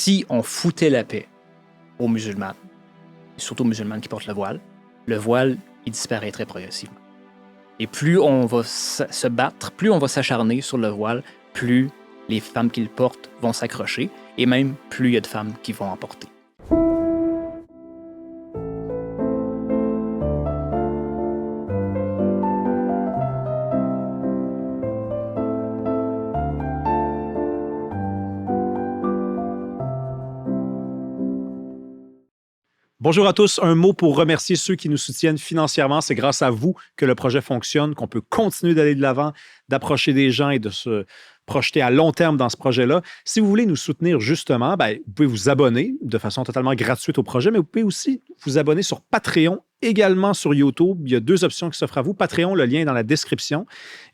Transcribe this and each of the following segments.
si on foutait la paix aux musulmans, et surtout aux musulmanes qui portent le voile, il disparaîtrait progressivement. Et plus on va se battre, plus on va s'acharner sur le voile, plus les femmes qui le portent vont s'accrocher, et même plus il y a de femmes qui vont en porter. Bonjour à tous. Un mot pour remercier ceux qui nous soutiennent financièrement. C'est grâce à vous que le projet fonctionne, qu'on peut continuer d'aller de l'avant, d'approcher des gens et de se projeter à long terme dans ce projet-là. Si vous voulez nous soutenir justement, vous pouvez vous abonner de façon totalement gratuite au projet, mais vous pouvez aussi vous abonner sur Patreon, également sur YouTube. Il y a 2 options qui s'offrent à vous. Patreon, le lien est dans la description.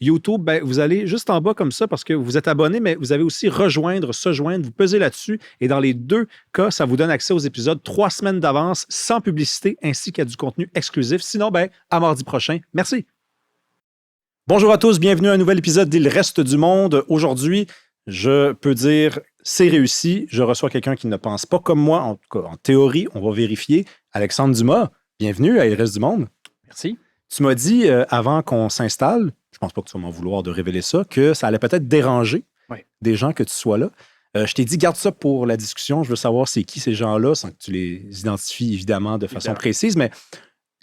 YouTube, vous allez juste en bas comme ça parce que vous êtes abonné, mais vous avez aussi rejoindre, se joindre. Vous pesez là-dessus et dans les 2 cas, ça vous donne accès aux épisodes 3 semaines d'avance sans publicité ainsi qu'à du contenu exclusif. Sinon, à mardi prochain. Merci. Bonjour à tous, bienvenue à un nouvel épisode d'Il reste du monde. Aujourd'hui, je peux dire, c'est réussi. Je reçois quelqu'un qui ne pense pas comme moi, en tout cas en théorie, on va vérifier. Alexandre Dumas, bienvenue à Il reste du monde. Merci. Tu m'as dit, avant qu'on s'installe, je pense pas que tu vas m'en vouloir de révéler ça, que ça allait peut-être déranger des gens que tu sois là. Je t'ai dit, garde ça pour la discussion. Je veux savoir c'est qui ces gens-là, sans que tu les identifies évidemment de façon précise, mais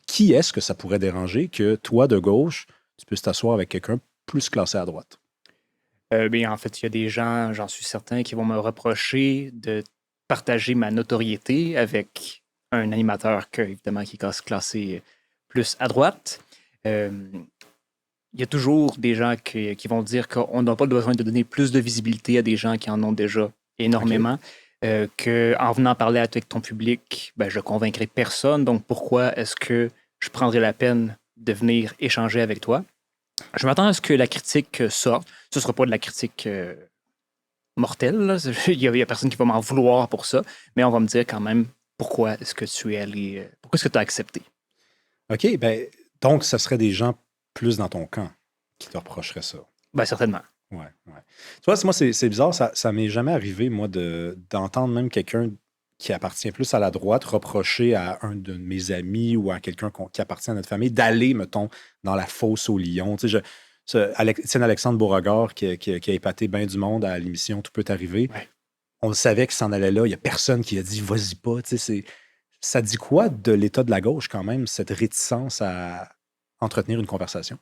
qui est-ce que ça pourrait déranger que toi, de gauche, tu puisses t'asseoir avec quelqu'un plus classé à droite? En fait, il y a des gens, j'en suis certain, qui vont me reprocher de partager ma notoriété avec un animateur évidemment, qui est classé plus à droite. Il y a toujours des gens qui vont dire qu'on n'a pas besoin de donner plus de visibilité à des gens qui en ont déjà énormément, qu'en venant parler avec ton public, je ne convaincrai personne. Donc, pourquoi est-ce que je prendrais la peine de venir échanger avec toi? Je m'attends à ce que la critique sorte. Ce ne sera pas de la critique mortelle. Là. Il n'y a personne qui va m'en vouloir pour ça, mais on va me dire quand même pourquoi est-ce que tu es allé, pourquoi est-ce que tu as accepté. OK, donc ce serait des gens plus dans ton camp qui te reprocheraient ça. Certainement. Ouais. Tu vois, moi, c'est bizarre, ça m'est jamais arrivé, moi, d'entendre même quelqu'un qui appartient plus à la droite reprocher à un de mes amis ou à quelqu'un qui appartient à notre famille d'aller, mettons, dans la fosse au lion. Tu sais, Alexandre Beauregard qui a épaté bien du monde à l'émission Tout peut arriver. Ouais. On le savait qu'il s'en allait là. Il n'y a personne qui a dit « vas-y pas ». Tu sais, ça dit quoi de l'état de la gauche quand même, cette réticence à entretenir une conversation?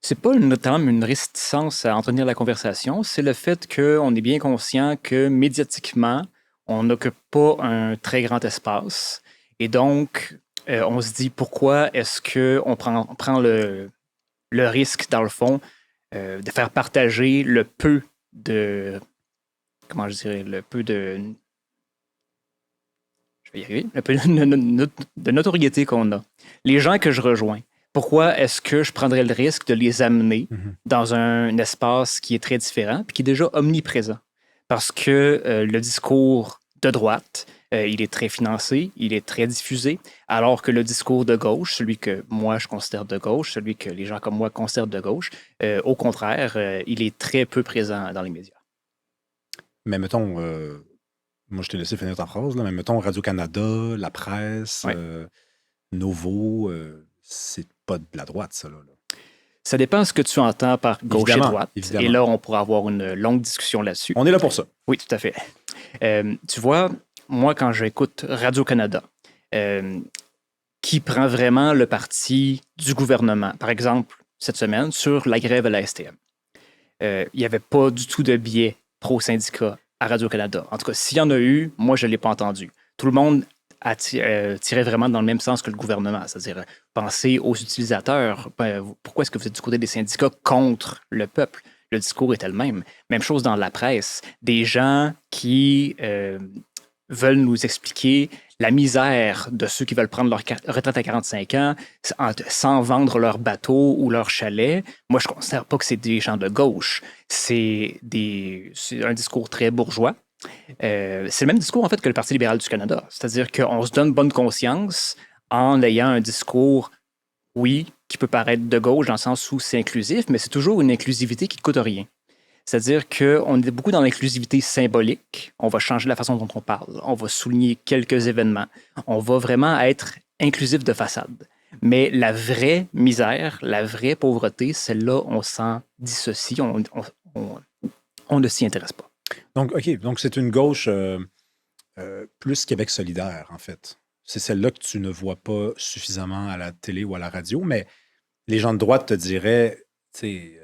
C'est pas notamment une réticence à entretenir la conversation, c'est le fait qu'on est bien conscient que médiatiquement, on n'occupe pas un très grand espace. Et donc, on se dit pourquoi est-ce qu'on prend le risque, dans le fond, de faire partager le peu de... Comment je dirais? Le peu de... Je vais y arriver. Le peu de notoriété qu'on a. Les gens que je rejoins, pourquoi est-ce que je prendrais le risque de les amener dans un espace qui est très différent et qui est déjà omniprésent? Parce que le discours de droite, il est très financé, il est très diffusé, alors que le discours de gauche, celui que moi je considère de gauche, celui que les gens comme moi considèrent de gauche, au contraire, il est très peu présent dans les médias. Mais mettons, moi je t'ai laissé finir ta phrase, là, mais mettons Radio-Canada, la presse, Novo, c'est pas de la droite, ça, là. Ça dépend de ce que tu entends par gauche et droite. Évidemment. Et là, on pourra avoir une longue discussion là-dessus. On est là pour ça. Oui, tout à fait. Tu vois, moi, quand j'écoute Radio-Canada, qui prend vraiment le parti du gouvernement, par exemple, cette semaine, sur la grève à la STM, il n'y avait pas du tout de biais pro-syndicat à Radio-Canada. En tout cas, s'il y en a eu, moi, je ne l'ai pas entendu. Tout le monde tirait vraiment dans le même sens que le gouvernement, c'est-à-dire penser aux utilisateurs. Pourquoi est-ce que vous êtes du côté des syndicats contre le peuple? Le discours était le même. Même chose dans la presse. Des gens qui veulent nous expliquer la misère de ceux qui veulent prendre leur retraite à 45 ans sans vendre leur bateau ou leur chalet. Moi, je ne considère pas que c'est des gens de gauche. C'est un discours très bourgeois. C'est le même discours, en fait, que le Parti libéral du Canada. C'est-à-dire qu'on se donne bonne conscience en ayant un discours, oui, qui peut paraître de gauche dans le sens où c'est inclusif, mais c'est toujours une inclusivité qui ne coûte rien. C'est-à-dire qu'on est beaucoup dans l'inclusivité symbolique. On va changer la façon dont on parle. On va souligner quelques événements. On va vraiment être inclusif de façade. Mais la vraie misère, la vraie pauvreté, celle-là, on s'en dissocie. On ne s'y intéresse pas. Donc, OK. Donc, c'est une gauche plus Québec solidaire, en fait. C'est celle-là que tu ne vois pas suffisamment à la télé ou à la radio, mais les gens de droite te diraient, tu sais,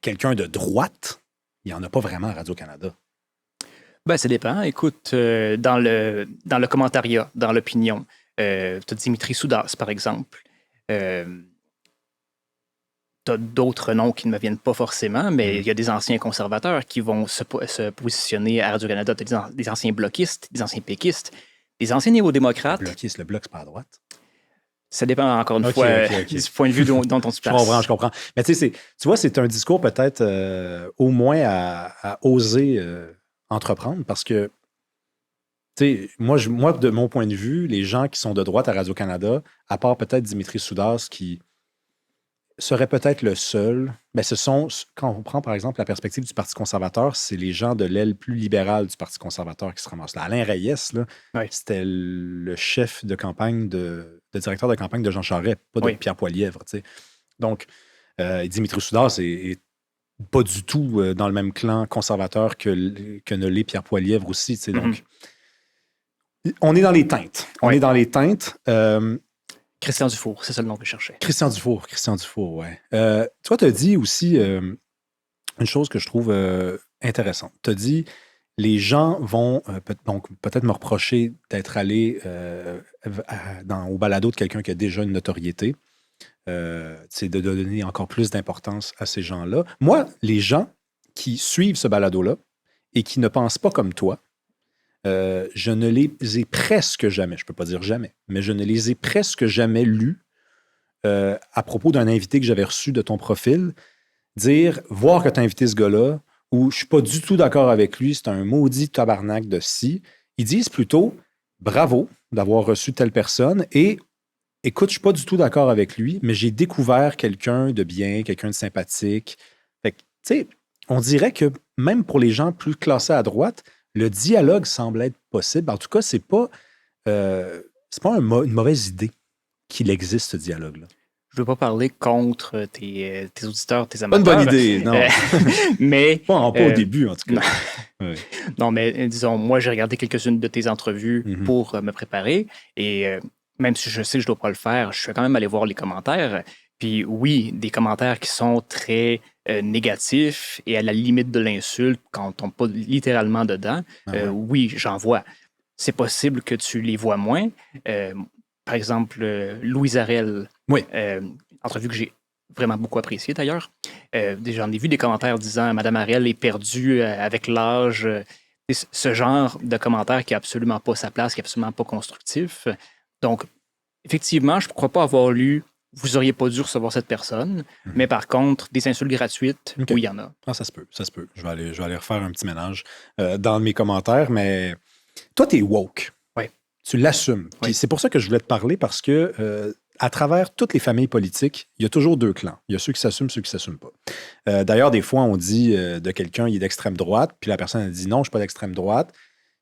quelqu'un de droite, il n'y en a pas vraiment à Radio-Canada. Ben, ça dépend. Écoute, dans le commentariat, dans l'opinion, tu as Dimitri Soudas, par exemple. Tu as d'autres noms qui ne me viennent pas forcément, mais il y a des anciens conservateurs qui vont se positionner à Radio-Canada. Tu as des anciens bloquistes, des anciens péquistes, des anciens néo-démocrates. Le bloc, c'est pas à droite. Ça dépend encore une fois du point de vue dont on se place. Je comprends. Mais tu vois, c'est un discours peut-être au moins à oser entreprendre parce que, tu sais, moi, de mon point de vue, les gens qui sont de droite à Radio-Canada, à part peut-être Dimitri Soudas qui serait peut-être le seul, mais quand on prend par exemple la perspective du Parti conservateur, c'est les gens de l'aile plus libérale du Parti conservateur qui se ramassent là. Alain Reyes, là, c'était le chef de campagne, le directeur de campagne de Jean Charest, pas de Pierre Poilievre. Tu sais. Donc, Dimitri Soudas est pas du tout dans le même clan conservateur que ne l'est Pierre Poilievre aussi. Tu sais. Donc, on est dans les teintes. On est dans les teintes. Christian Dufour, c'est ça le nom que je cherchais. Christian Dufour, ouais. Toi, tu as dit aussi une chose que je trouve intéressante. Tu as dit, les gens vont peut-être me reprocher d'être allé au balado de quelqu'un qui a déjà une notoriété. C'est de donner encore plus d'importance à ces gens-là. Moi, les gens qui suivent ce balado-là et qui ne pensent pas comme toi, je ne les ai presque jamais, je ne peux pas dire jamais, mais je ne les ai presque jamais lus à propos d'un invité que j'avais reçu de ton profil, voir que tu as invité ce gars-là, ou je ne suis pas du tout d'accord avec lui, c'est un maudit tabarnak de ci. Ils disent plutôt bravo d'avoir reçu telle personne et écoute, je ne suis pas du tout d'accord avec lui, mais j'ai découvert quelqu'un de bien, quelqu'un de sympathique. Fait que, tu sais, on dirait que même pour les gens plus classés à droite, le dialogue semble être possible. En tout cas, c'est pas une mauvaise idée qu'il existe, ce dialogue-là. Je ne veux pas parler contre tes auditeurs, tes amateurs. Pas une bonne idée, non. Mais, pas au début, en tout cas. Non, non mais disons, moi, j'ai regardé quelques-unes de tes entrevues pour me préparer. Et même si je sais que je ne dois pas le faire, je suis quand même allé voir les commentaires. Puis oui, des commentaires qui sont très négatifs et à la limite de l'insulte quand on ne tombe pas littéralement dedans. Oui, j'en vois. C'est possible que tu les vois moins. Par exemple, Louise Arel, entrevue que j'ai vraiment beaucoup appréciée d'ailleurs. J'en ai vu des commentaires disant « Madame Arel est perdue avec l'âge ». Ce genre de commentaires qui n'a absolument pas sa place, qui n'est absolument pas constructif. Donc, effectivement, je ne crois pas avoir lu « Vous n'auriez pas dû recevoir cette personne », mais par contre, des insultes gratuites, oui, il y en a. Ah, ça se peut. Je vais aller refaire un petit ménage dans mes commentaires, mais toi, tu es woke. Oui. Tu l'assumes. Oui. C'est pour ça que je voulais te parler, parce que à travers toutes les familles politiques, il y a toujours deux clans. Il y a ceux qui s'assument, ceux qui ne s'assument pas. D'ailleurs, des fois, on dit de quelqu'un, il est d'extrême droite, puis la personne, elle dit non, je ne suis pas d'extrême droite.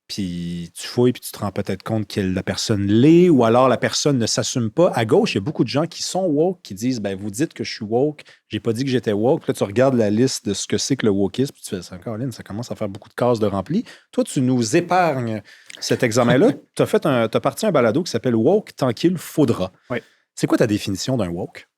Puis tu fouilles, puis tu te rends peut-être compte que la personne l'est, ou alors la personne ne s'assume pas. À gauche, il y a beaucoup de gens qui sont woke, qui disent, ben vous dites que je suis woke, j'ai pas dit que j'étais woke. Puis là, tu regardes la liste de ce que c'est que le wokisme, puis tu fais ça, Caroline, ça commence à faire beaucoup de cases de rempli. Toi, tu nous épargnes cet examen-là. Tu as parti un balado qui s'appelle Woke tant qu'il faudra. Oui. C'est quoi ta définition d'un woke?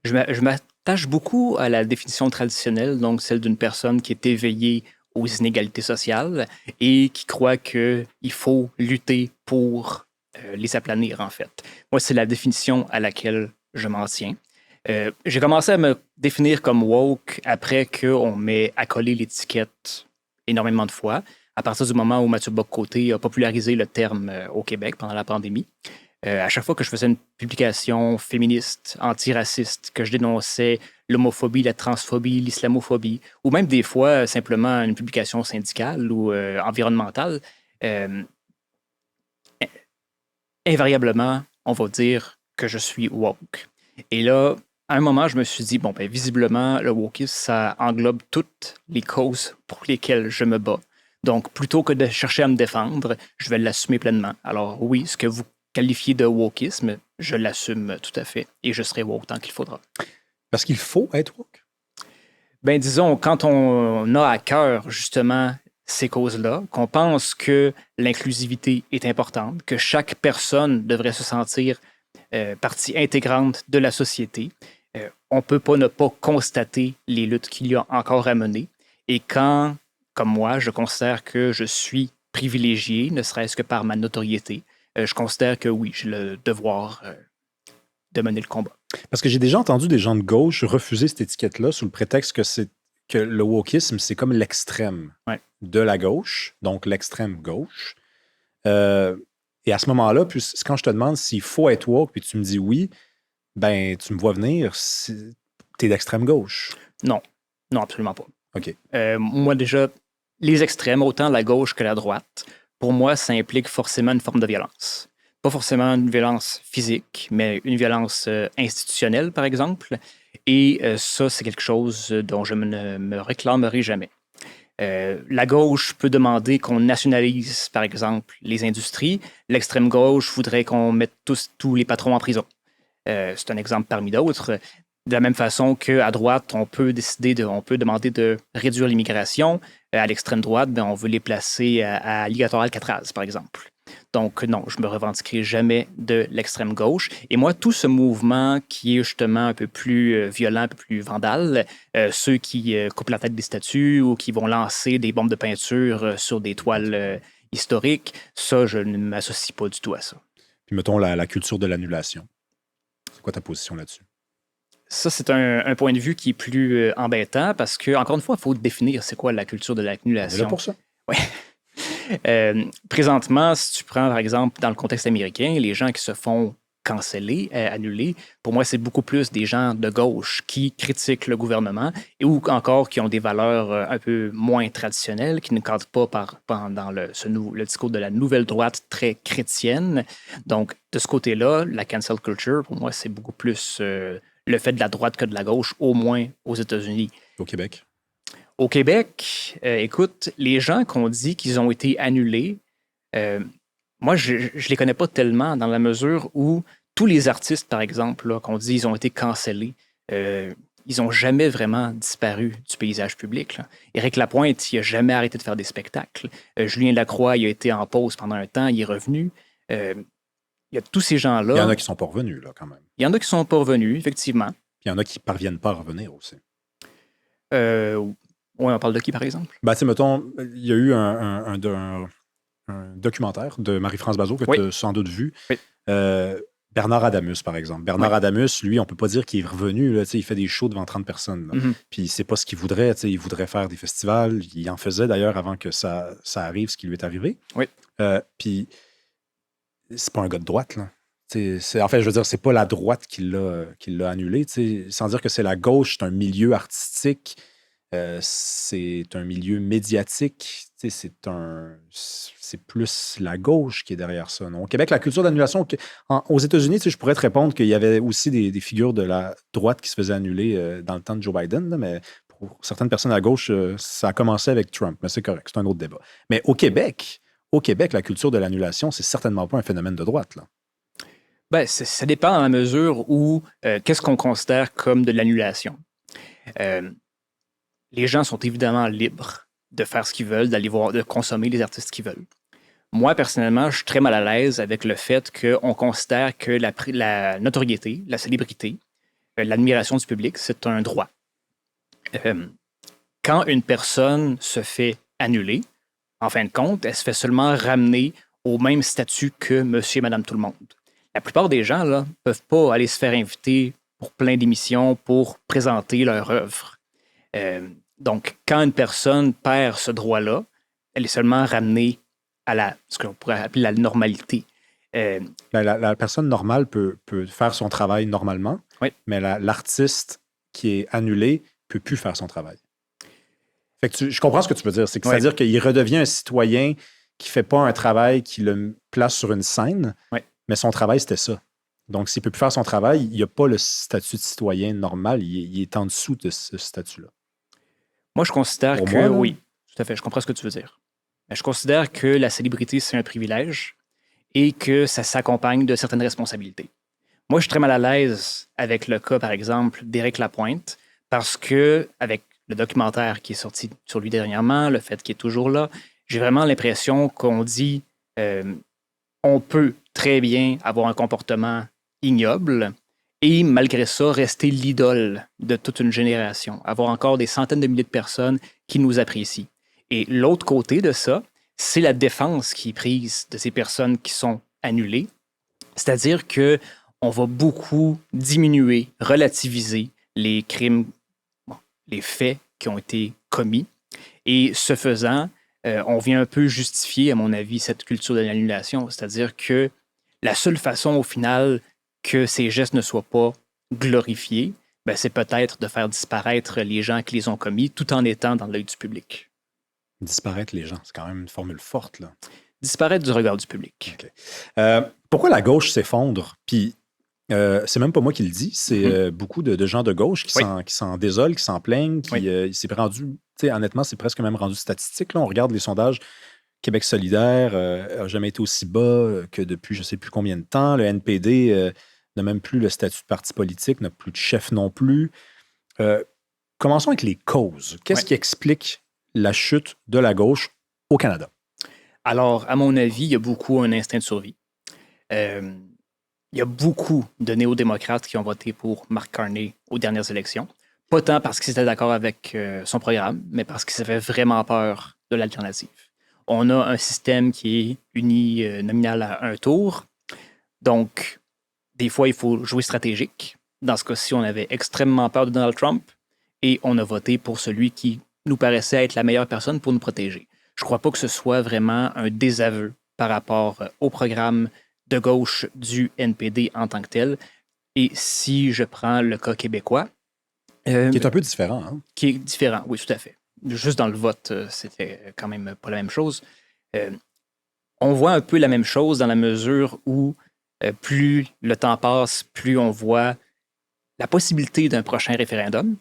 Je m'attache beaucoup à la définition traditionnelle, donc celle d'une personne qui est éveillée aux inégalités sociales et qui croit qu'il faut lutter pour les aplanir, en fait. Moi, c'est la définition à laquelle je m'en tiens. J'ai commencé à me définir comme woke après qu'on m'ait accolé l'étiquette énormément de fois, à partir du moment où Mathieu Bock-Côté a popularisé le terme au Québec pendant la pandémie. À chaque fois que je faisais une publication féministe, antiraciste, que je dénonçais l'homophobie, la transphobie, l'islamophobie, ou même des fois simplement une publication syndicale ou environnementale, invariablement, on va dire que je suis woke. Et là, à un moment, je me suis dit, bon, ben, visiblement, le wokisme, ça englobe toutes les causes pour lesquelles je me bats. Donc, plutôt que de chercher à me défendre, je vais l'assumer pleinement. Alors oui, ce que vous qualifiez de wokisme, je l'assume tout à fait et je serai woke tant qu'il faudra. Parce qu'il faut être woke. Ben, disons, quand on a à cœur justement ces causes-là, qu'on pense que l'inclusivité est importante, que chaque personne devrait se sentir partie intégrante de la société, on ne peut pas ne pas constater les luttes qu'il y a encore à mener. Et quand, comme moi, je considère que je suis privilégié, ne serait-ce que par ma notoriété, je considère que oui, j'ai le devoir de mener le combat. Parce que j'ai déjà entendu des gens de gauche refuser cette étiquette-là sous le prétexte que le wokisme, c'est comme l'extrême de la gauche, donc l'extrême gauche. Et à ce moment-là, puis quand je te demande s'il faut être woke, puis tu me dis oui, ben tu me vois venir, t'es d'extrême gauche. Non, absolument pas. OK. Moi, déjà, les extrêmes, autant la gauche que la droite, pour moi, ça implique forcément une forme de violence. Pas forcément une violence physique, mais une violence institutionnelle, par exemple. Et ça, c'est quelque chose dont je ne me réclamerai jamais. La gauche peut demander qu'on nationalise, par exemple, les industries. L'extrême gauche voudrait qu'on mette tous les patrons en prison. C'est un exemple parmi d'autres. De la même façon qu'à droite, on peut demander de réduire l'immigration. À l'extrême droite, ben, on veut les placer à alligator Alcatraz, par exemple. Donc, non, je ne me revendiquerai jamais de l'extrême gauche. Et moi, tout ce mouvement qui est justement un peu plus violent, un peu plus vandale, ceux qui coupent la tête des statues ou qui vont lancer des bombes de peinture sur des toiles historiques, ça, je ne m'associe pas du tout à ça. Puis mettons la culture de l'annulation. C'est quoi ta position là-dessus? Ça, c'est un point de vue qui est plus embêtant parce que, encore une fois, il faut définir c'est quoi la culture de l'annulation. On est là pour ça. Oui. Présentement, si tu prends, par exemple, dans le contexte américain, les gens qui se font canceller, annuler, pour moi, c'est beaucoup plus des gens de gauche qui critiquent le gouvernement ou encore qui ont des valeurs un peu moins traditionnelles, qui ne cadrent pas dans le discours de la nouvelle droite très chrétienne. Donc, de ce côté-là, la cancel culture, pour moi, c'est beaucoup plus le fait de la droite que de la gauche, au moins aux États-Unis. Au Québec? Au Québec, écoute, les gens qu'on dit qu'ils ont été annulés, moi, je ne les connais pas tellement dans la mesure où tous les artistes, par exemple, là, qu'on dit qu'ils ont été cancellés, ils n'ont jamais vraiment disparu du paysage public. Là. Éric Lapointe, il n'a jamais arrêté de faire des spectacles. Julien Lacroix, il a été en pause pendant un temps, il est revenu. Il y a tous ces gens-là. Il y en a qui ne sont pas revenus, là, quand même. Il y en a qui ne sont pas revenus, effectivement. Puis il y en a qui ne parviennent pas à revenir aussi. Oui, on parle de qui, par exemple? Ben, tu sais, mettons, il y a eu un documentaire de Marie-France Bazot que tu as sans doute vu. Oui. Bernard Adamus, par exemple. Bernard Adamus, lui, on ne peut pas dire qu'il est revenu. Là, il fait des shows devant 30 personnes. Mm-hmm. Puis c'est pas ce qu'il voudrait. Il voudrait faire des festivals. Il en faisait d'ailleurs avant que ça arrive, ce qui lui est arrivé. Oui. Puis c'est pas un gars de droite, là. En fait, je veux dire, c'est pas la droite qui l'a annulé. Sans dire que c'est la gauche, c'est un milieu artistique. C'est un milieu médiatique. C'est plus la gauche qui est derrière ça. Non? Au Québec, la culture d'annulation, aux États-Unis, je pourrais te répondre qu'il y avait aussi des figures de la droite qui se faisaient annuler dans le temps de Joe Biden, là, mais pour certaines personnes à gauche, ça a commencé avec Trump, mais c'est correct, c'est un autre débat. Mais au Québec, la culture de l'annulation, c'est certainement pas un phénomène de droite, là. Ben, ça dépend dans la mesure où qu'est-ce qu'on considère comme de l'annulation. Les gens sont évidemment libres de faire ce qu'ils veulent, d'aller voir, de consommer les artistes qu'ils veulent. Moi, personnellement, je suis très mal à l'aise avec le fait qu'on considère que la notoriété, la célébrité, l'admiration du public, c'est un droit. Quand une personne se fait annuler, en fin de compte, elle se fait seulement ramener au même statut que monsieur et madame tout le monde. La plupart des gens ne peuvent pas aller se faire inviter pour plein d'émissions pour présenter leur œuvre. Donc, quand une personne perd ce droit-là, elle est seulement ramenée à ce qu'on pourrait appeler la normalité. La personne normale peut faire son travail normalement, oui. Mais l'artiste qui est annulé ne peut plus faire son travail. Fait que je comprends ce que tu veux dire. C'est-à-dire qu'il redevient un citoyen qui ne fait pas un travail qui le place sur une scène, mais son travail, c'était ça. Donc, s'il ne peut plus faire son travail, il n'y a pas le statut de citoyen normal. Il est en dessous de ce statut-là. Moi, je considère Pour que moi, là, oui, tout à fait, je comprends ce que tu veux dire. Mais je considère que la célébrité, c'est un privilège et que ça s'accompagne de certaines responsabilités. Moi, je suis très mal à l'aise avec le cas, par exemple, d'Éric Lapointe, parce que, avec le documentaire qui est sorti sur lui dernièrement, le fait qu'il est toujours là, j'ai vraiment l'impression qu'on dit on peut très bien avoir un comportement ignoble et, malgré ça, rester l'idole de toute une génération, avoir encore des centaines de milliers de personnes qui nous apprécient. Et l'autre côté de ça, c'est la défense qui est prise de ces personnes qui sont annulées, c'est-à-dire que on va beaucoup diminuer, relativiser les crimes, bon, les faits qui ont été commis. Et ce faisant, on vient un peu justifier, à mon avis, cette culture de l'annulation. C'est-à-dire que la seule façon, au final, que ces gestes ne soient pas glorifiés, ben, c'est peut-être de faire disparaître les gens qui les ont commis tout en étant dans l'œil du public. disparaître les gens, c'est quand même une formule forte, là. Disparaître du regard du public. OK. Pourquoi la gauche s'effondre? Puis, c'est même pas moi qui le dis, c'est beaucoup de gens de gauche qui s'en désolent, qui s'en plaignent, qui s'est rendu, tu sais, honnêtement, c'est presque même rendu statistique. Là, on regarde les sondages. Québec solidaire n'a jamais été aussi bas que depuis je ne sais plus combien de temps. Le NPD n'a même plus le statut de parti politique, n'a plus de chef non plus. Commençons avec les causes. Qu'est-ce qui explique la chute de la gauche au Canada? Alors, à mon avis, il y a beaucoup un instinct de survie. Il y a beaucoup de néo-démocrates qui ont voté pour Mark Carney aux dernières élections. Pas tant parce qu'ils étaient d'accord avec son programme, mais parce qu'ils avaient vraiment peur de l'alternative. On a un système qui est uninominal à un tour. Donc, des fois, il faut jouer stratégique. Dans ce cas-ci, on avait extrêmement peur de Donald Trump et on a voté pour celui qui nous paraissait être la meilleure personne pour nous protéger. Je ne crois pas que ce soit vraiment un désaveu par rapport au programme de gauche du NPD en tant que tel. Et si je prends le cas québécois... qui est un peu différent. Hein? Qui est différent, oui, tout à fait. Juste dans le vote, c'était quand même pas la même chose. On voit un peu la même chose dans la mesure où plus le temps passe, plus on voit la possibilité d'un prochain référendum.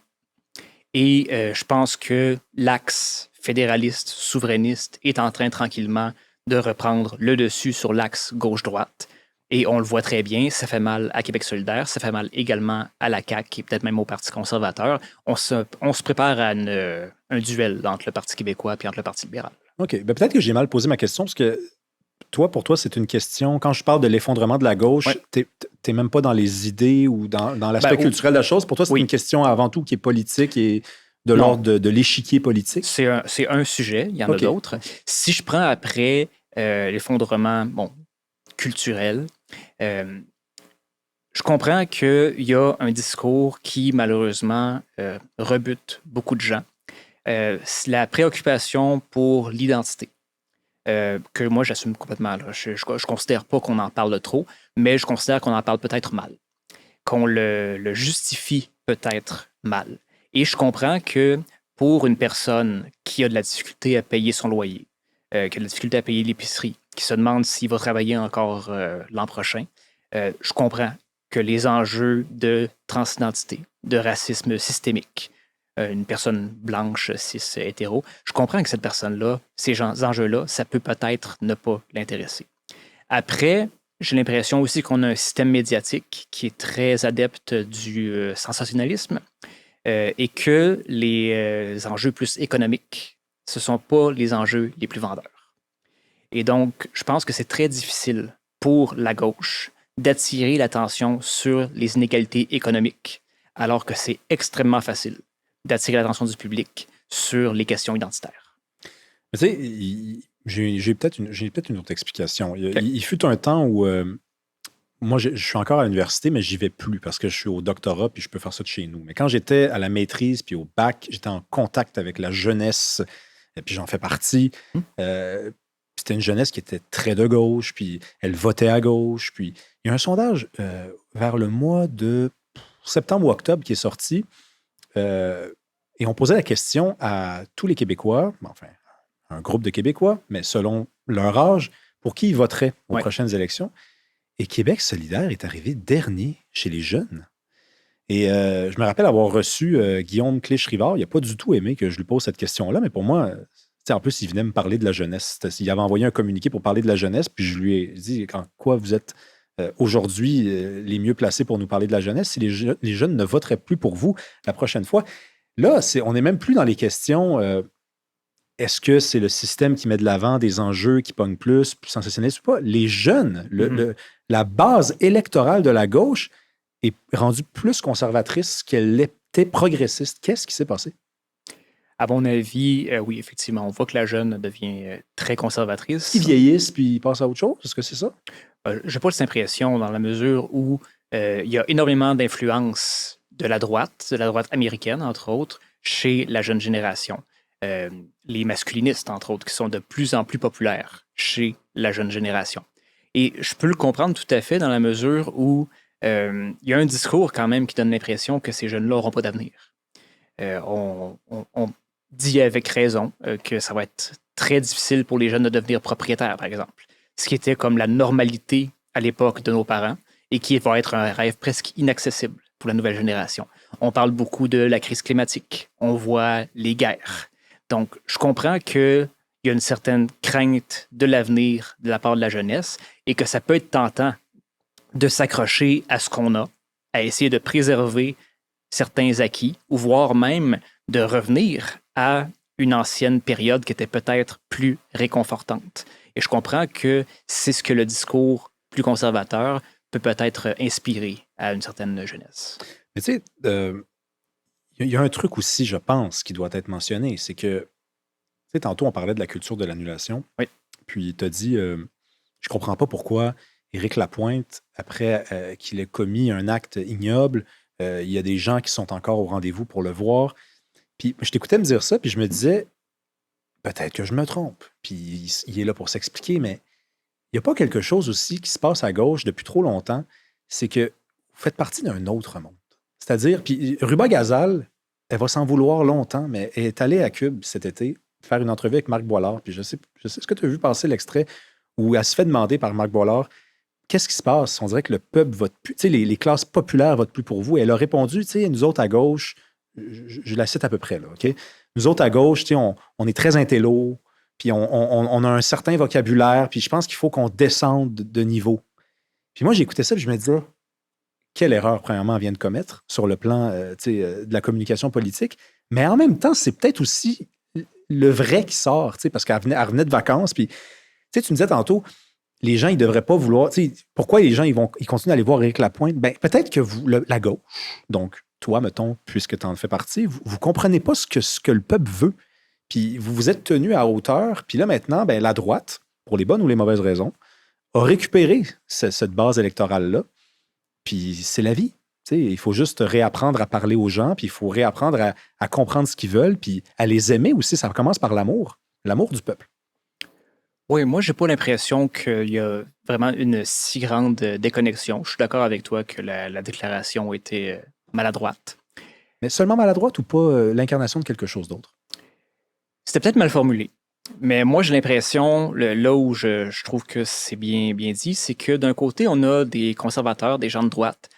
Et je pense que l'axe fédéraliste, souverainiste est en train tranquillement de reprendre le dessus sur l'axe gauche-droite. Et on le voit très bien, ça fait mal à Québec solidaire, ça fait mal également à la CAQ et peut-être même au Parti conservateur. On se prépare à un duel entre le Parti québécois et entre le Parti libéral. OK. Ben, peut-être que j'ai mal posé ma question parce que pour toi, c'est une question. Quand je parle de l'effondrement de la gauche, tu n'es même pas dans les idées ou dans l'aspect culturel de la chose. Pour toi, c'est une question avant tout qui est politique et de l'ordre de l'échiquier politique. C'est un sujet, il y en a d'autres. Si je prends après l'effondrement culturel, je comprends qu'il y a un discours qui, malheureusement, rebute beaucoup de gens. C'est la préoccupation pour l'identité, que moi, j'assume complètement. Là. Je ne considère pas qu'on en parle trop, mais je considère qu'on en parle peut-être mal, qu'on le justifie peut-être mal. Et je comprends que pour une personne qui a de la difficulté à payer son loyer, qui a de la difficulté à payer l'épicerie, qui se demande s'il va travailler encore l'an prochain, je comprends que les enjeux de transidentité, de racisme systémique, une personne blanche, cis, hétéro, je comprends que cette personne-là, ces enjeux-là, ça peut peut-être ne pas l'intéresser. Après, j'ai l'impression aussi qu'on a un système médiatique qui est très adepte du sensationnalisme et que les enjeux plus économiques, ce ne sont pas les enjeux les plus vendeurs. Et donc, je pense que c'est très difficile pour la gauche d'attirer l'attention sur les inégalités économiques, alors que c'est extrêmement facile d'attirer l'attention du public sur les questions identitaires. Tu sais, j'ai peut-être une autre explication. Il fut un temps où moi, je suis encore à l'université, mais j'y vais plus parce que je suis au doctorat puis je peux faire ça de chez nous. Mais quand j'étais à la maîtrise puis au bac, j'étais en contact avec la jeunesse, et puis j'en fais partie. C'était une jeunesse qui était très de gauche, puis elle votait à gauche. Puis il y a un sondage vers le mois de septembre ou octobre qui est sorti. Et on posait la question à tous les Québécois, enfin, un groupe de Québécois, mais selon leur âge, pour qui ils voteraient aux prochaines élections. Et Québec solidaire est arrivé dernier chez les jeunes. Et je me rappelle avoir reçu Guillaume Clich-Rivard. Il n'a pas du tout aimé que je lui pose cette question-là, mais pour moi, en plus, il venait me parler de la jeunesse. Il avait envoyé un communiqué pour parler de la jeunesse, puis je lui ai dit en quoi vous êtes aujourd'hui les mieux placés pour nous parler de la jeunesse si les jeunes ne voteraient plus pour vous la prochaine fois. Là, on n'est même plus dans les questions est-ce que c'est le système qui met de l'avant des enjeux qui pognent plus sensationnalistes ou pas? Les jeunes, la base électorale de la gauche est rendue plus conservatrice qu'elle était progressiste. Qu'est-ce qui s'est passé? À mon avis, oui, effectivement, on voit que la jeune devient très conservatrice. Ils vieillissent puis ils passent à autre chose? Est-ce que c'est ça? Je n'ai pas cette impression dans la mesure où il y a énormément d'influence de la droite américaine, entre autres, chez la jeune génération. Les masculinistes, entre autres, qui sont de plus en plus populaires chez la jeune génération. Et je peux le comprendre tout à fait dans la mesure où il y a un discours quand même qui donne l'impression que ces jeunes-là n'auront pas d'avenir. On dit avec raison que ça va être très difficile pour les jeunes de devenir propriétaires, par exemple. Ce qui était comme la normalité à l'époque de nos parents et qui va être un rêve presque inaccessible pour la nouvelle génération. On parle beaucoup de la crise climatique. On voit les guerres. Donc, je comprends qu'il y a une certaine crainte de l'avenir de la part de la jeunesse et que ça peut être tentant de s'accrocher à ce qu'on a, à essayer de préserver certains acquis, ou voire même de revenir à une ancienne période qui était peut-être plus réconfortante. Et je comprends que c'est ce que le discours plus conservateur peut peut-être inspirer à une certaine jeunesse. Mais tu sais, il y a un truc aussi, je pense, qui doit être mentionné, c'est que, tu sais, tantôt, on parlait de la culture de l'annulation. Oui. Puis tu as dit, je comprends pas pourquoi Éric Lapointe, après qu'il ait commis un acte ignoble, il y a des gens qui sont encore au rendez-vous pour le voir. Puis je t'écoutais me dire ça, puis je me disais, peut-être que je me trompe. Puis il est là pour s'expliquer, mais il n'y a pas quelque chose aussi qui se passe à gauche depuis trop longtemps, c'est que vous faites partie d'un autre monde. C'est-à-dire, puis Ruba Gazal, elle va s'en vouloir longtemps, mais elle est allée à Cube cet été faire une entrevue avec Marc Boilard, puis je sais ce que tu as vu passer l'extrait où elle se fait demander par Marc Boilard qu'est-ce qui se passe? On dirait que le peuple vote plus, tu sais, les classes populaires votent plus pour vous. Et elle a répondu, tu sais, nous autres à gauche, je la cite à peu près, là, OK? Nous autres à gauche, tu sais, on est très intello, puis on a un certain vocabulaire, puis je pense qu'il faut qu'on descende de niveau. Puis moi, j'ai écouté ça, puis je me disais, quelle erreur, premièrement, elle vient de commettre sur le plan de la communication politique. Mais en même temps, c'est peut-être aussi le vrai qui sort, parce qu'elle revenait de vacances. Puis, tu me disais tantôt, les gens, ils ne devraient pas vouloir. Pourquoi les gens, ils continuent d'aller voir Éric Lapointe? Ben, peut-être que vous, la gauche, donc toi, mettons, puisque tu en fais partie, vous ne comprenez pas ce que le peuple veut. Puis vous vous êtes tenu à hauteur. Puis là, maintenant, ben, la droite, pour les bonnes ou les mauvaises raisons, a récupéré cette base électorale-là. Puis c'est la vie. Il faut juste réapprendre à parler aux gens, puis il faut réapprendre à comprendre ce qu'ils veulent, puis à les aimer aussi. Ça commence par l'amour du peuple. Oui, moi, j'ai pas l'impression qu'il y a vraiment une si grande déconnexion. Je suis d'accord avec toi que la déclaration était maladroite. Mais seulement maladroite ou pas l'incarnation de quelque chose d'autre? C'était peut-être mal formulé. Mais moi, j'ai l'impression, là où je trouve que c'est bien dit, c'est que d'un côté, on a des conservateurs, des gens de droite,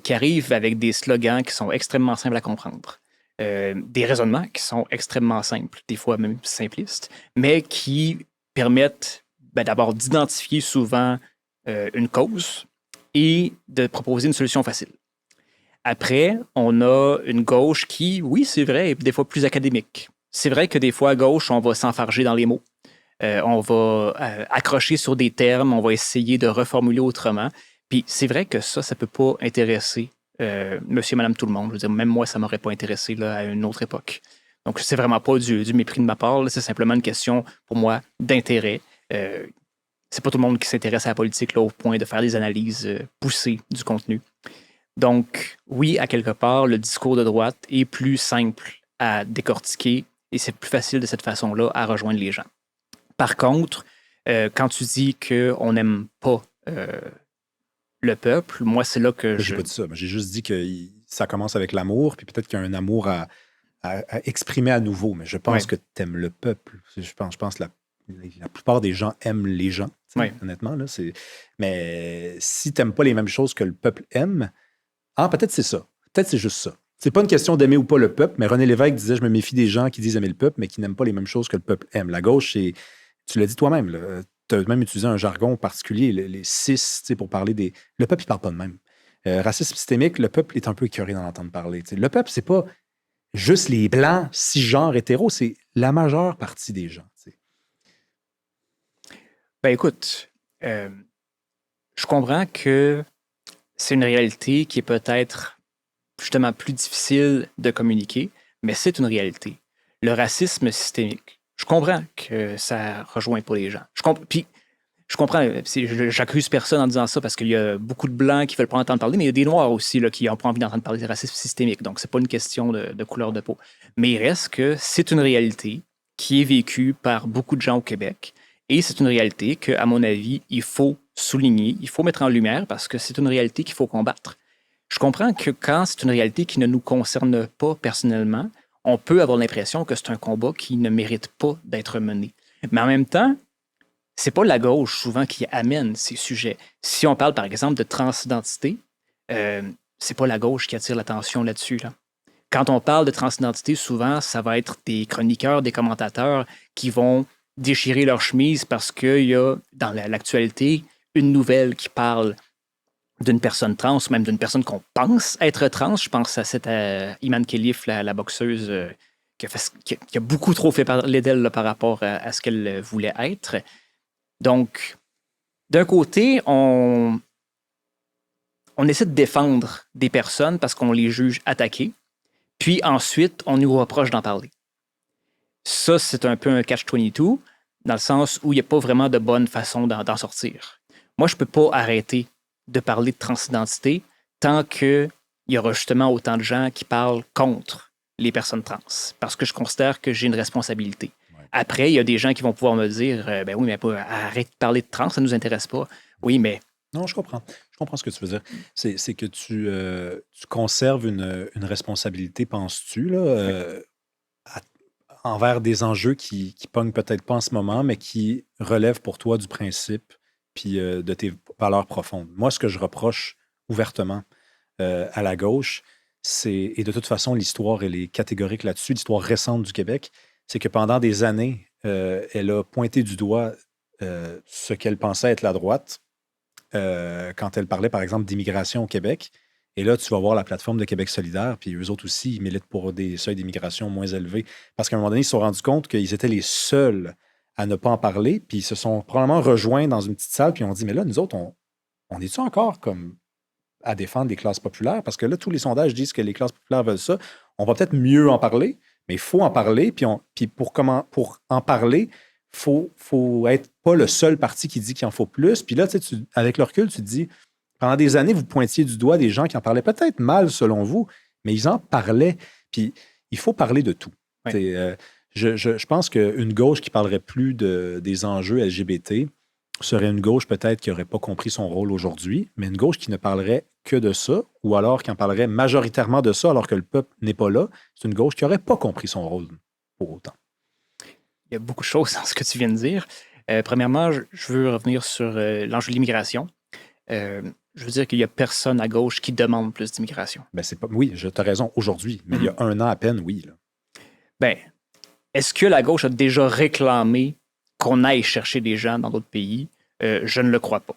qui arrivent avec des slogans qui sont extrêmement simples à comprendre. Des raisonnements qui sont extrêmement simples, des fois même simplistes, mais qui permettent d'abord d'identifier souvent une cause et de proposer une solution facile. Après, on a une gauche qui, oui, c'est vrai, est des fois plus académique. C'est vrai que des fois, à gauche, on va s'enfarger dans les mots. On va accrocher sur des termes, on va essayer de reformuler autrement. Puis c'est vrai que ça ne peut pas intéresser monsieur, madame, tout le monde. Je veux dire, même moi, ça ne m'aurait pas intéressé là, à une autre époque. Donc, c'est vraiment pas du mépris de ma part. Là, c'est simplement une question, pour moi, d'intérêt. C'est pas tout le monde qui s'intéresse à la politique là, au point de faire des analyses poussées du contenu. Donc, oui, à quelque part, le discours de droite est plus simple à décortiquer et c'est plus facile de cette façon-là à rejoindre les gens. Par contre, quand tu dis qu'on n'aime pas le peuple, moi, c'est là que J'ai pas dit ça. J'ai juste dit que ça commence avec l'amour, puis peut-être qu'il y a un amour à exprimer à nouveau. Mais je pense que tu aimes le peuple. Je pense que la plupart des gens aiment les gens. Oui. Honnêtement. Là, mais si tu n'aimes pas les mêmes choses que le peuple aime, peut-être c'est ça. Peut-être c'est juste ça. C'est pas une question d'aimer ou pas le peuple, mais René Lévesque disait, je me méfie des gens qui disent aimer le peuple, mais qui n'aiment pas les mêmes choses que le peuple aime. La gauche, tu l'as dit toi-même, tu as même utilisé un jargon particulier, les cis, pour parler des... Le peuple, il parle pas de même. Racisme systémique, le peuple est un peu écœuré d'en entendre parler. Le peuple, c'est pas juste les blancs, cisgenres, hétéros, c'est la majeure partie des gens. Ben écoute, je comprends que c'est une réalité qui est peut-être justement plus difficile de communiquer, mais c'est une réalité. Le racisme systémique, je comprends que ça rejoint pas les gens. Puis, je comprends, j'accuse personne en disant ça parce qu'il y a beaucoup de Blancs qui veulent pas entendre parler, mais il y a des Noirs aussi là, qui n'ont pas envie d'entendre parler de racisme systémique. Donc, c'est pas une question de couleur de peau. Mais il reste que c'est une réalité qui est vécue par beaucoup de gens au Québec. Et c'est une réalité que, à mon avis, il faut souligner, il faut mettre en lumière parce que c'est une réalité qu'il faut combattre. Je comprends que quand c'est une réalité qui ne nous concerne pas personnellement, on peut avoir l'impression que c'est un combat qui ne mérite pas d'être mené. Mais en même temps, c'est pas la gauche souvent qui amène ces sujets. Si on parle par exemple de transidentité, c'est pas la gauche qui attire l'attention là-dessus. Là. Quand on parle de transidentité, souvent, ça va être des chroniqueurs, des commentateurs qui vont déchirer leur chemise parce qu'il y a dans l'actualité une nouvelle qui parle d'une personne trans, même d'une personne qu'on pense être trans. Je pense à cette Iman Khelif, la boxeuse, qui a beaucoup trop fait parler d'elle là, par rapport à ce qu'elle voulait être. Donc, d'un côté, on essaie de défendre des personnes parce qu'on les juge attaquées, puis ensuite, on nous reproche d'en parler. Ça, c'est un peu un catch-22, dans le sens où il n'y a pas vraiment de bonne façon d'en sortir. Moi, je ne peux pas arrêter de parler de transidentité tant qu'il y aura justement autant de gens qui parlent contre les personnes trans, parce que je considère que j'ai une responsabilité. Ouais. Après, il y a des gens qui vont pouvoir me dire ben oui, mais arrête de parler de trans, ça ne nous intéresse pas. Oui, mais... Non, je comprends. Je comprends ce que tu veux dire. C'est que tu conserves une responsabilité, penses-tu, là, envers des enjeux qui pognent peut-être pas en ce moment, mais qui relèvent pour toi du principe puis de tes valeurs profondes. Moi, ce que je reproche ouvertement à la gauche, et de toute façon, l'histoire, elle est catégorique là-dessus, l'histoire récente du Québec, c'est que pendant des années, elle a pointé du doigt ce qu'elle pensait être la droite quand elle parlait, par exemple, d'immigration au Québec. Et là, tu vas voir la plateforme de Québec solidaire, puis eux autres aussi, ils militent pour des seuils d'immigration moins élevés. Parce qu'à un moment donné, ils se sont rendus compte qu'ils étaient les seuls à ne pas en parler, puis ils se sont probablement rejoints dans une petite salle, puis ils ont dit, mais là, nous autres, on est-tu encore comme à défendre les classes populaires? Parce que là, tous les sondages disent que les classes populaires veulent ça. On va peut-être mieux en parler, mais il faut en parler, puis pour en parler, faut être pas le seul parti qui dit qu'il en faut plus. Puis là, avec le recul, tu te dis, pendant des années, vous pointiez du doigt des gens qui en parlaient peut-être mal selon vous, mais ils en parlaient. Puis il faut parler de tout. Oui. Je pense qu'une gauche qui parlerait plus des enjeux LGBT serait une gauche peut-être qui n'aurait pas compris son rôle aujourd'hui, mais une gauche qui ne parlerait que de ça, ou alors qui en parlerait majoritairement de ça alors que le peuple n'est pas là, c'est une gauche qui n'aurait pas compris son rôle pour autant. Il y a beaucoup de choses dans ce que tu viens de dire. Premièrement, je veux revenir sur l'enjeu de l'immigration. Je veux dire qu'il n'y a personne à gauche qui demande plus d'immigration. Ben oui, tu as raison, aujourd'hui, mais il y a un an à peine, oui. Là. Ben, est-ce que la gauche a déjà réclamé qu'on aille chercher des gens dans d'autres pays? Je ne le crois pas.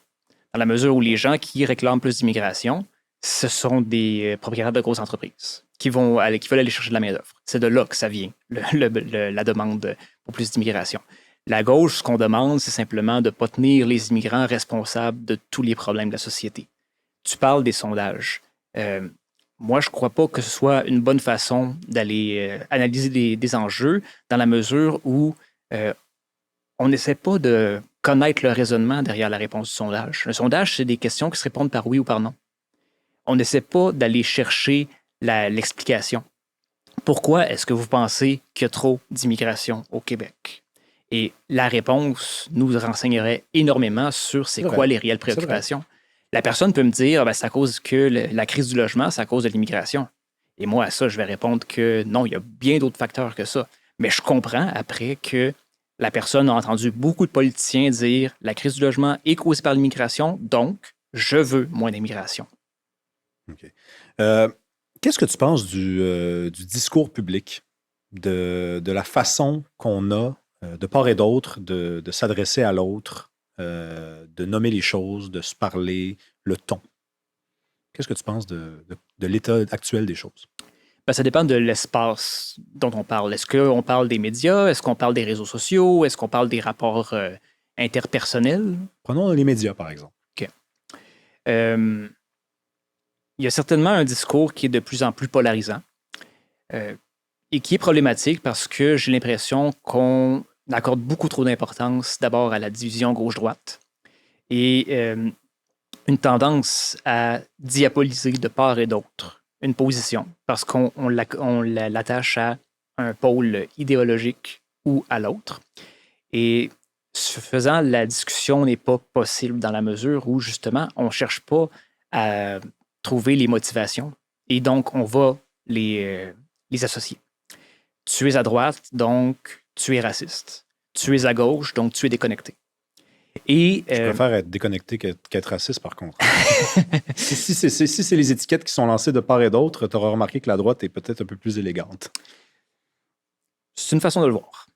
Dans la mesure où les gens qui réclament plus d'immigration, ce sont des propriétaires de grosses entreprises qui veulent aller chercher de la main-d'œuvre. C'est de là que ça vient, la demande pour plus d'immigration. La gauche, ce qu'on demande, c'est simplement de ne pas tenir les immigrants responsables de tous les problèmes de la société. Tu parles des sondages. Moi, je ne crois pas que ce soit une bonne façon d'aller analyser des enjeux dans la mesure où on n'essaie pas de connaître le raisonnement derrière la réponse du sondage. Le sondage, c'est des questions qui se répondent par oui ou par non. On n'essaie pas d'aller chercher l'explication. Pourquoi est-ce que vous pensez qu'il y a trop d'immigration au Québec? Et la réponse nous renseignerait énormément sur c'est quoi les réelles préoccupations. La personne peut me dire, c'est à cause que la crise du logement, c'est à cause de l'immigration. Et moi, à ça, je vais répondre que non, il y a bien d'autres facteurs que ça. Mais je comprends après que la personne a entendu beaucoup de politiciens dire la crise du logement est causée par l'immigration, donc je veux moins d'immigration. OK. Qu'est-ce que tu penses du discours public, de la façon qu'on a, de part et d'autre, de s'adresser à l'autre, de nommer les choses, de se parler, le ton? Qu'est-ce que tu penses de l'état actuel des choses? Ben, ça dépend de l'espace dont on parle. Est-ce qu'on parle des médias? Est-ce qu'on parle des réseaux sociaux? Est-ce qu'on parle des rapports interpersonnels? Prenons les médias, par exemple. OK. Il y a certainement un discours qui est de plus en plus polarisant et qui est problématique parce que j'ai l'impression qu'on accorde beaucoup trop d'importance d'abord à la division gauche-droite et une tendance à diaboliser de part et d'autre une position parce qu'on l'attache à un pôle idéologique ou à l'autre. Et ce faisant, la discussion n'est pas possible dans la mesure où, justement, on ne cherche pas à trouver les motivations et donc on va les associer. Tu es à droite, donc tu es raciste. Tu es à gauche, donc tu es déconnecté. Et, Je préfère être déconnecté qu'être raciste, par contre. si c'est les étiquettes qui sont lancées de part et d'autre, tu auras remarqué que la droite est peut-être un peu plus élégante. C'est une façon de le voir.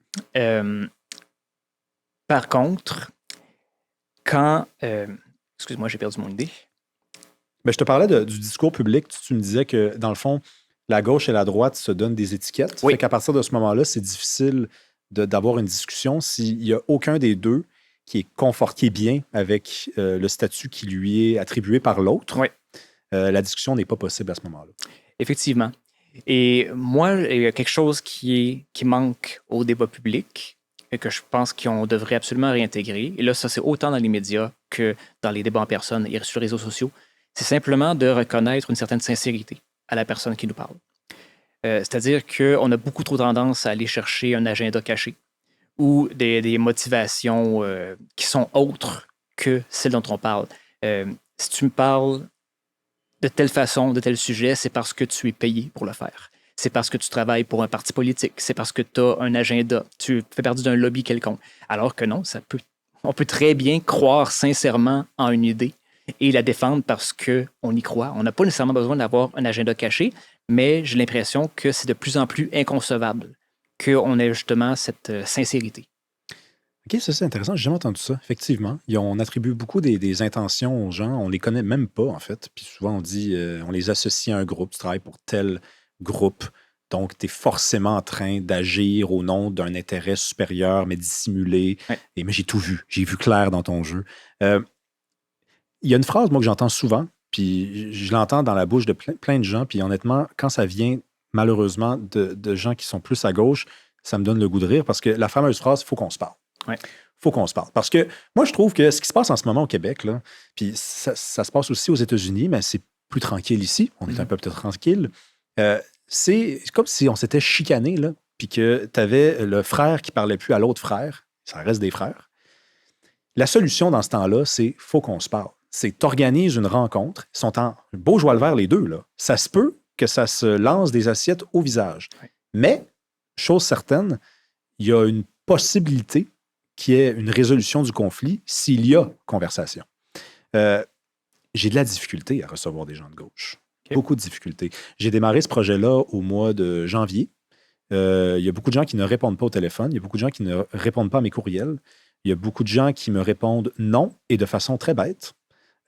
Par contre, quand... excuse-moi, j'ai perdu mon idée. Mais je te parlais du discours public. Tu me disais que, dans le fond, la gauche et la droite se donnent des étiquettes. Oui. Fait qu'à partir de ce moment-là, c'est difficile d'avoir une discussion s'il n'y a aucun des deux qui est bien avec le statut qui lui est attribué par l'autre. Oui. La discussion n'est pas possible à ce moment-là. Effectivement. Et moi, il y a quelque chose qui manque au débat public et que je pense qu'on devrait absolument réintégrer. Et là, ça, c'est autant dans les médias que dans les débats en personne et sur les réseaux sociaux. C'est simplement de reconnaître une certaine sincérité à la personne qui nous parle. C'est-à-dire qu'on a beaucoup trop tendance à aller chercher un agenda caché ou des motivations qui sont autres que celles dont on parle. Si tu me parles de telle façon, de tel sujet, c'est parce que tu es payé pour le faire. C'est parce que tu travailles pour un parti politique. C'est parce que tu as un agenda. Tu fais partie d'un lobby quelconque. Alors que non, on peut très bien croire sincèrement en une idée et la défendre parce qu'on y croit. On n'a pas nécessairement besoin d'avoir un agenda caché, mais j'ai l'impression que c'est de plus en plus inconcevable qu'on ait justement cette sincérité. OK, ça, c'est intéressant. J'ai jamais entendu ça. Effectivement, on attribue beaucoup des intentions aux gens. On les connaît même pas, en fait. Puis souvent, on dit, on les associe à un groupe. Tu travailles pour tel groupe. Donc, tu es forcément en train d'agir au nom d'un intérêt supérieur, mais dissimulé. Ouais. Mais j'ai tout vu. J'ai vu clair dans ton jeu. Il y a une phrase, moi, que j'entends souvent, puis je l'entends dans la bouche de plein de gens. Puis honnêtement, quand ça vient, malheureusement, de gens qui sont plus à gauche, ça me donne le goût de rire parce que la fameuse phrase, il faut qu'on se parle. Ouais. Faut qu'on se parle. Parce que moi, je trouve que ce qui se passe en ce moment au Québec, là, puis ça se passe aussi aux États-Unis, mais c'est plus tranquille ici. On est un peu peut-être tranquille. C'est comme si on s'était chicané, là, puis que tu avais le frère qui parlait plus à l'autre frère. Ça reste des frères. La solution dans ce temps-là, c'est faut qu'on se parle. C'est t'organises une rencontre. Ils sont en beau joie le vert, les deux, là. Ça se peut que ça se lance des assiettes au visage. Ouais. Mais, chose certaine, il y a une possibilité qui est une résolution du conflit s'il y a conversation. J'ai de la difficulté à recevoir des gens de gauche. Okay. Beaucoup de difficultés. J'ai démarré ce projet-là au mois de janvier. Il y a beaucoup de gens qui ne répondent pas au téléphone. Il y a beaucoup de gens qui ne répondent pas à mes courriels. Il y a beaucoup de gens qui me répondent non et de façon très bête.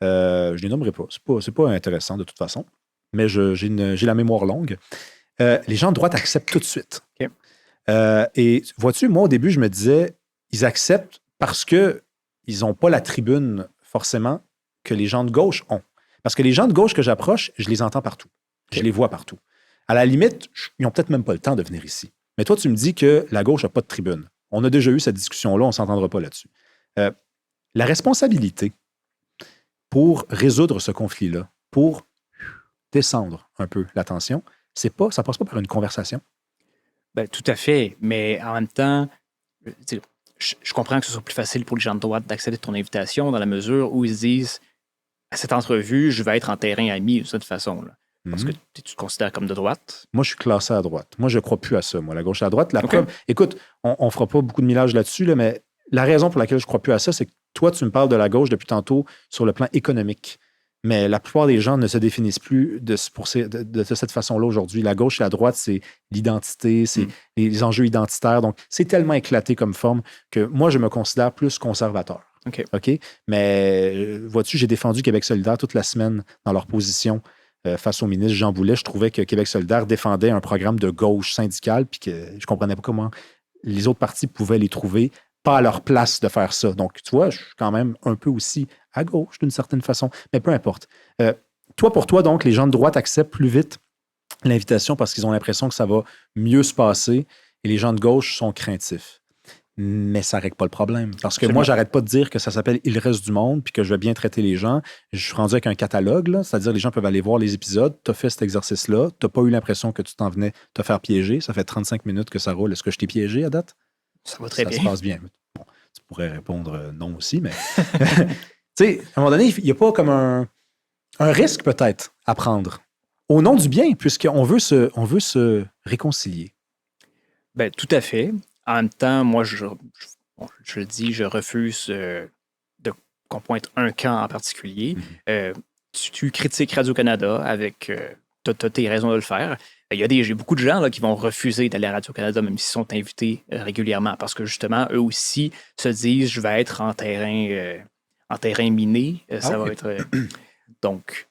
Je les nommerai pas. C'est pas intéressant de toute façon. Mais j'ai la mémoire longue. Les gens de droite acceptent tout de suite. Okay. Et vois-tu, moi, au début, je me disais, ils acceptent parce qu'ils n'ont pas la tribune, forcément, que les gens de gauche ont. Parce que les gens de gauche que j'approche, je les entends partout. Je les vois partout. À la limite, ils n'ont peut-être même pas le temps de venir ici. Mais toi, tu me dis que la gauche n'a pas de tribune. On a déjà eu cette discussion-là, on ne s'entendra pas là-dessus. La responsabilité pour résoudre ce conflit-là, pour descendre un peu la tension, ça ne passe pas par une conversation. Ben, tout à fait. Mais en même temps, je comprends que ce soit plus facile pour les gens de droite d'accéder à ton invitation dans la mesure où ils se disent à cette entrevue, je vais être en terrain ami de cette façon-là. Parce que tu te considères comme de droite. Moi, je suis classé à droite. Moi, je ne crois plus à ça, moi, la gauche et la droite. La preuve, écoute, on ne fera pas beaucoup de millage là-dessus, là, mais la raison pour laquelle je ne crois plus à ça, c'est que toi, tu me parles de la gauche depuis tantôt sur le plan économique. Mais la plupart des gens ne se définissent plus de cette façon-là aujourd'hui. La gauche et la droite, c'est l'identité, c'est les enjeux identitaires. Donc, c'est tellement éclaté comme forme que moi, je me considère plus conservateur. OK? Mais vois-tu, j'ai défendu Québec solidaire toute la semaine dans leur position face au ministre Jean Boulet. Je trouvais que Québec solidaire défendait un programme de gauche syndicale puis que je ne comprenais pas comment les autres partis pouvaient les trouver pas à leur place de faire ça. Donc, tu vois, je suis quand même un peu aussi à gauche d'une certaine façon, mais peu importe. Pour toi, donc, les gens de droite acceptent plus vite l'invitation parce qu'ils ont l'impression que ça va mieux se passer et les gens de gauche sont craintifs. Mais ça ne règle pas le problème. Parce que moi, j'arrête pas de dire que ça s'appelle Il reste du monde puis que je vais bien traiter les gens. Je suis rendu avec un catalogue, là, c'est-à-dire les gens peuvent aller voir les épisodes. Tu as fait cet exercice-là. Tu n'as pas eu l'impression que tu t'en venais te faire piéger. Ça fait 35 minutes que ça roule. Est-ce que je t'ai piégé à date? Ça va très bien. Ça se passe bien. Bon, tu pourrais répondre non aussi, mais... tu sais, à un moment donné, il n'y a pas comme un risque peut-être à prendre. Au nom du bien, puisqu'on veut se réconcilier. Ben, tout à fait. En même temps, moi, je le dis, je refuse qu'on pointe un camp en particulier. Tu critiques Radio-Canada avec... tu as tes raisons de le faire. J'ai beaucoup de gens là, qui vont refuser d'aller à Radio-Canada, même s'ils sont invités régulièrement, parce que justement, eux aussi se disent, je vais être en terrain miné. Ça va être... donc,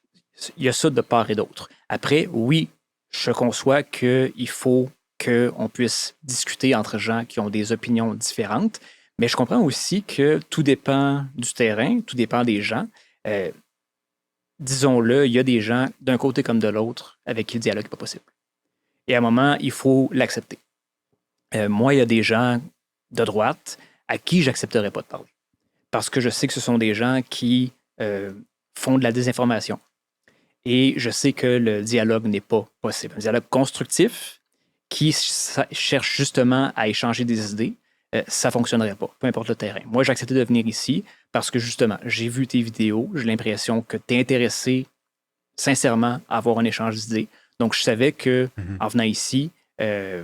il y a ça de part et d'autre. Après, oui, je conçois qu'il faut qu'on puisse discuter entre gens qui ont des opinions différentes, mais je comprends aussi que tout dépend du terrain, tout dépend des gens. Disons-le, il y a des gens d'un côté comme de l'autre avec qui le dialogue n'est pas possible. Et à un moment, il faut l'accepter. Moi, il y a des gens de droite à qui j'accepterais pas de parler. Parce que je sais que ce sont des gens qui font de la désinformation. Et je sais que le dialogue n'est pas possible. Un dialogue constructif qui cherche justement à échanger des idées, ça ne fonctionnerait pas, peu importe le terrain. Moi, j'ai accepté de venir ici parce que justement, j'ai vu tes vidéos, j'ai l'impression que tu es intéressé sincèrement à avoir un échange d'idées. Donc, je savais que en venant ici, je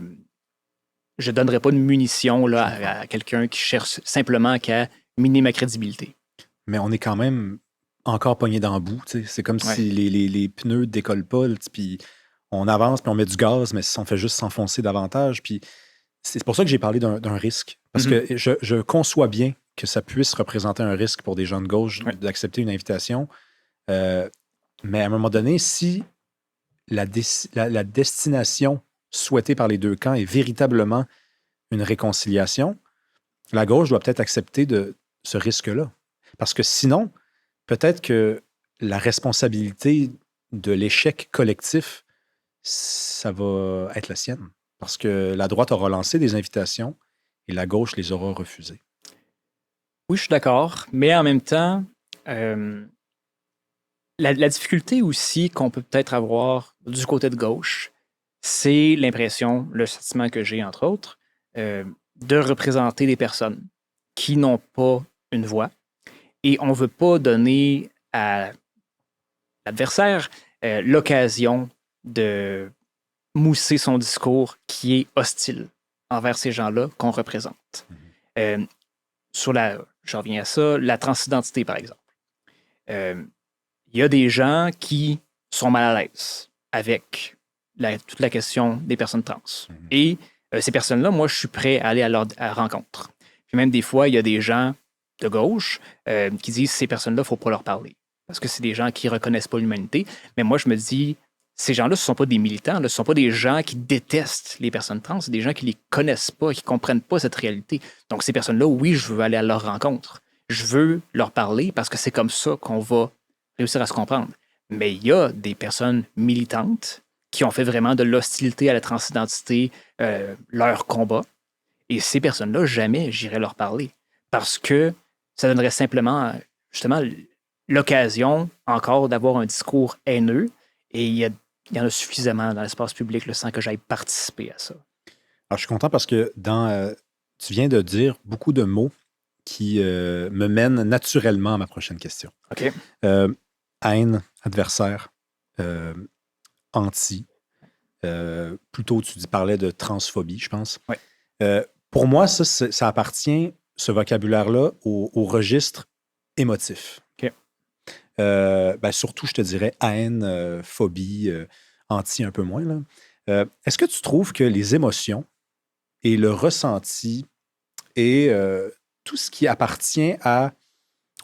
ne donnerais pas de munitions là, à quelqu'un qui cherche simplement qu'à miner ma crédibilité. Mais on est quand même encore pogné dans le bout. C'est comme si les pneus ne décollent pas, puis on avance, puis on met du gaz, mais on fait juste s'enfoncer davantage. Puis c'est pour ça que j'ai parlé d'un risque. Parce que je conçois bien que ça puisse représenter un risque pour des gens de gauche d'accepter une invitation. Mais à un moment donné, si la destination souhaitée par les deux camps est véritablement une réconciliation, la gauche doit peut-être accepter de ce risque-là. Parce que sinon, peut-être que la responsabilité de l'échec collectif, ça va être la sienne. Parce que la droite aura lancé des invitations et la gauche les aura refusées. Oui, je suis d'accord. Mais en même temps, la difficulté aussi qu'on peut peut-être avoir du côté de gauche, c'est l'impression, le sentiment que j'ai, entre autres, de représenter des personnes qui n'ont pas une voix. Et on ne veut pas donner à l'adversaire l'occasion de mousser son discours qui est hostile envers ces gens-là qu'on représente. Je reviens à ça, la transidentité, par exemple. Il y a des gens qui sont mal à l'aise avec toute la question des personnes trans. Et ces personnes-là, moi, je suis prêt à aller à leur rencontre. Puis même des fois, il y a des gens de gauche qui disent ces personnes-là, il ne faut pas leur parler. Parce que c'est des gens qui ne reconnaissent pas l'humanité. Mais moi, je me dis, ces gens-là, ce ne sont pas des militants, ce ne sont pas des gens qui détestent les personnes trans, c'est des gens qui ne les connaissent pas, qui ne comprennent pas cette réalité. Donc, ces personnes-là, oui, je veux aller à leur rencontre. Je veux leur parler parce que c'est comme ça qu'on va réussir à se comprendre. Mais il y a des personnes militantes qui ont fait vraiment de l'hostilité à la transidentité leur combat. Et ces personnes-là, jamais j'irai leur parler. Parce que ça donnerait simplement, justement, l'occasion encore d'avoir un discours haineux. Et il y en a suffisamment dans l'espace public sans que j'aille participer à ça. Alors, je suis content parce que tu viens de dire beaucoup de mots qui me mènent naturellement à ma prochaine question. OK. Haine, adversaire, anti. Plutôt, parlais de transphobie, je pense. Oui. Pour moi, ça appartient, ce vocabulaire-là, au registre émotif. OK. Surtout, je te dirais, haine, phobie, anti un peu moins. Là. Est-ce que tu trouves que les émotions et le ressenti et tout ce qui appartient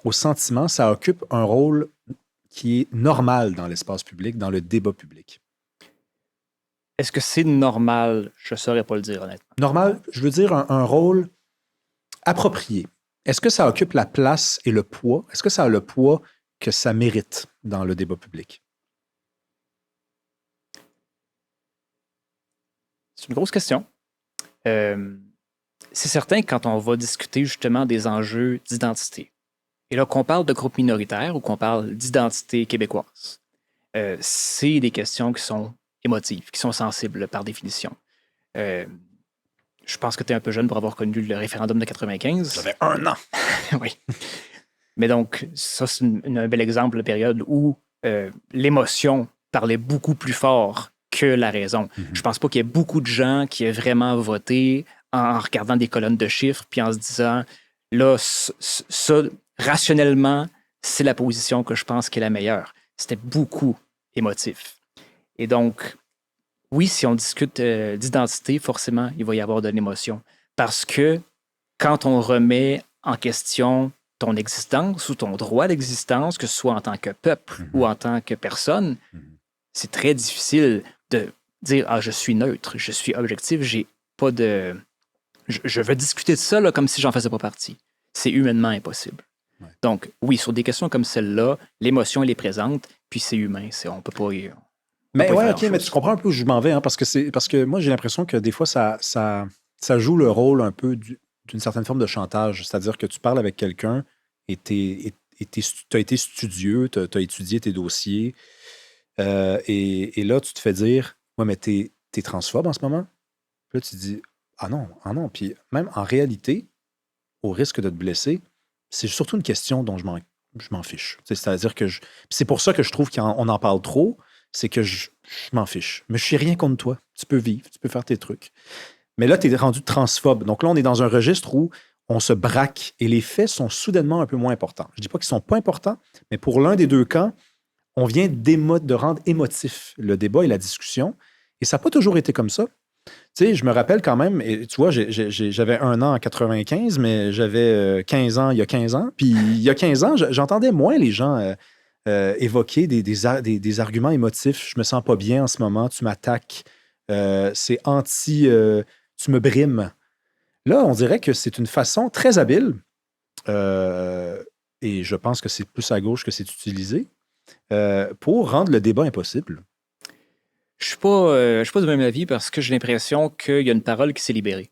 au sentiment, ça occupe un rôle qui est normal dans l'espace public, dans le débat public? Est-ce que c'est normal? Je ne saurais pas le dire, honnêtement. Normal, je veux dire un rôle approprié. Est-ce que ça occupe la place et le poids? Est-ce que ça a le poids que ça mérite dans le débat public? C'est une grosse question. C'est certain que quand on va discuter justement des enjeux d'identité, et là qu'on parle de groupes minoritaires ou qu'on parle d'identité québécoise, c'est des questions qui sont émotives, qui sont sensibles par définition. Je pense que tu es un peu jeune pour avoir connu le référendum de 95. J'avais 1 an. Oui. Mais donc, ça, c'est un bel exemple de période où l'émotion parlait beaucoup plus fort que la raison. Mhm. Je pense pas qu'il y ait beaucoup de gens qui aient vraiment voté en regardant des colonnes de chiffres puis en se disant, là, ça, rationnellement, c'est la position que je pense qui est la meilleure. C'était beaucoup émotif. Et donc, oui, si on discute d'identité, forcément, il va y avoir de l'émotion. Parce que quand on remet en question ton existence ou ton droit d'existence, que ce soit en tant que peuple ou en tant que personne, c'est très difficile de dire « Ah, je suis neutre, je suis objectif, j'ai pas de... Je veux discuter de ça là, comme si j'en faisais pas partie. » C'est humainement impossible. Ouais. Donc, oui, sur des questions comme celle-là, l'émotion, elle est présente, puis c'est humain. On peut pas... Mais ouais, OK, mais tu comprends un peu où je m'en vais, hein, parce que moi, j'ai l'impression que des fois, ça joue le rôle un peu d'une certaine forme de chantage. C'est-à-dire que tu parles avec quelqu'un et tu as été studieux, tu as étudié tes dossiers, et là, tu te fais dire « Ouais, mais t'es transphobe en ce moment? » Puis là, tu te dis « Ah non. » Puis même en réalité, au risque de te blesser, c'est surtout une question dont je m'en fiche. C'est-à-dire que c'est pour ça que je trouve qu'on en parle trop, c'est que je m'en fiche. Mais je suis rien contre toi. Tu peux vivre, tu peux faire tes trucs. Mais là, tu es rendu transphobe. Donc là, on est dans un registre où on se braque et les faits sont soudainement un peu moins importants. Je ne dis pas qu'ils ne sont pas importants, mais pour l'un des deux camps, on vient de rendre émotif le débat et la discussion. Et ça n'a pas toujours été comme ça. Tu sais, je me rappelle quand même, et tu vois, j'avais 1 an en 95, mais j'avais 15 ans il y a 15 ans. Puis il y a 15 ans, j'entendais moins les gens évoquer des arguments émotifs. Je me sens pas bien en ce moment, tu m'attaques, c'est anti, tu me brimes. Là, on dirait que c'est une façon très habile, et je pense que c'est plus à gauche que c'est utilisé, pour rendre le débat impossible. Je suis pas du même avis parce que j'ai l'impression qu'il y a une parole qui s'est libérée.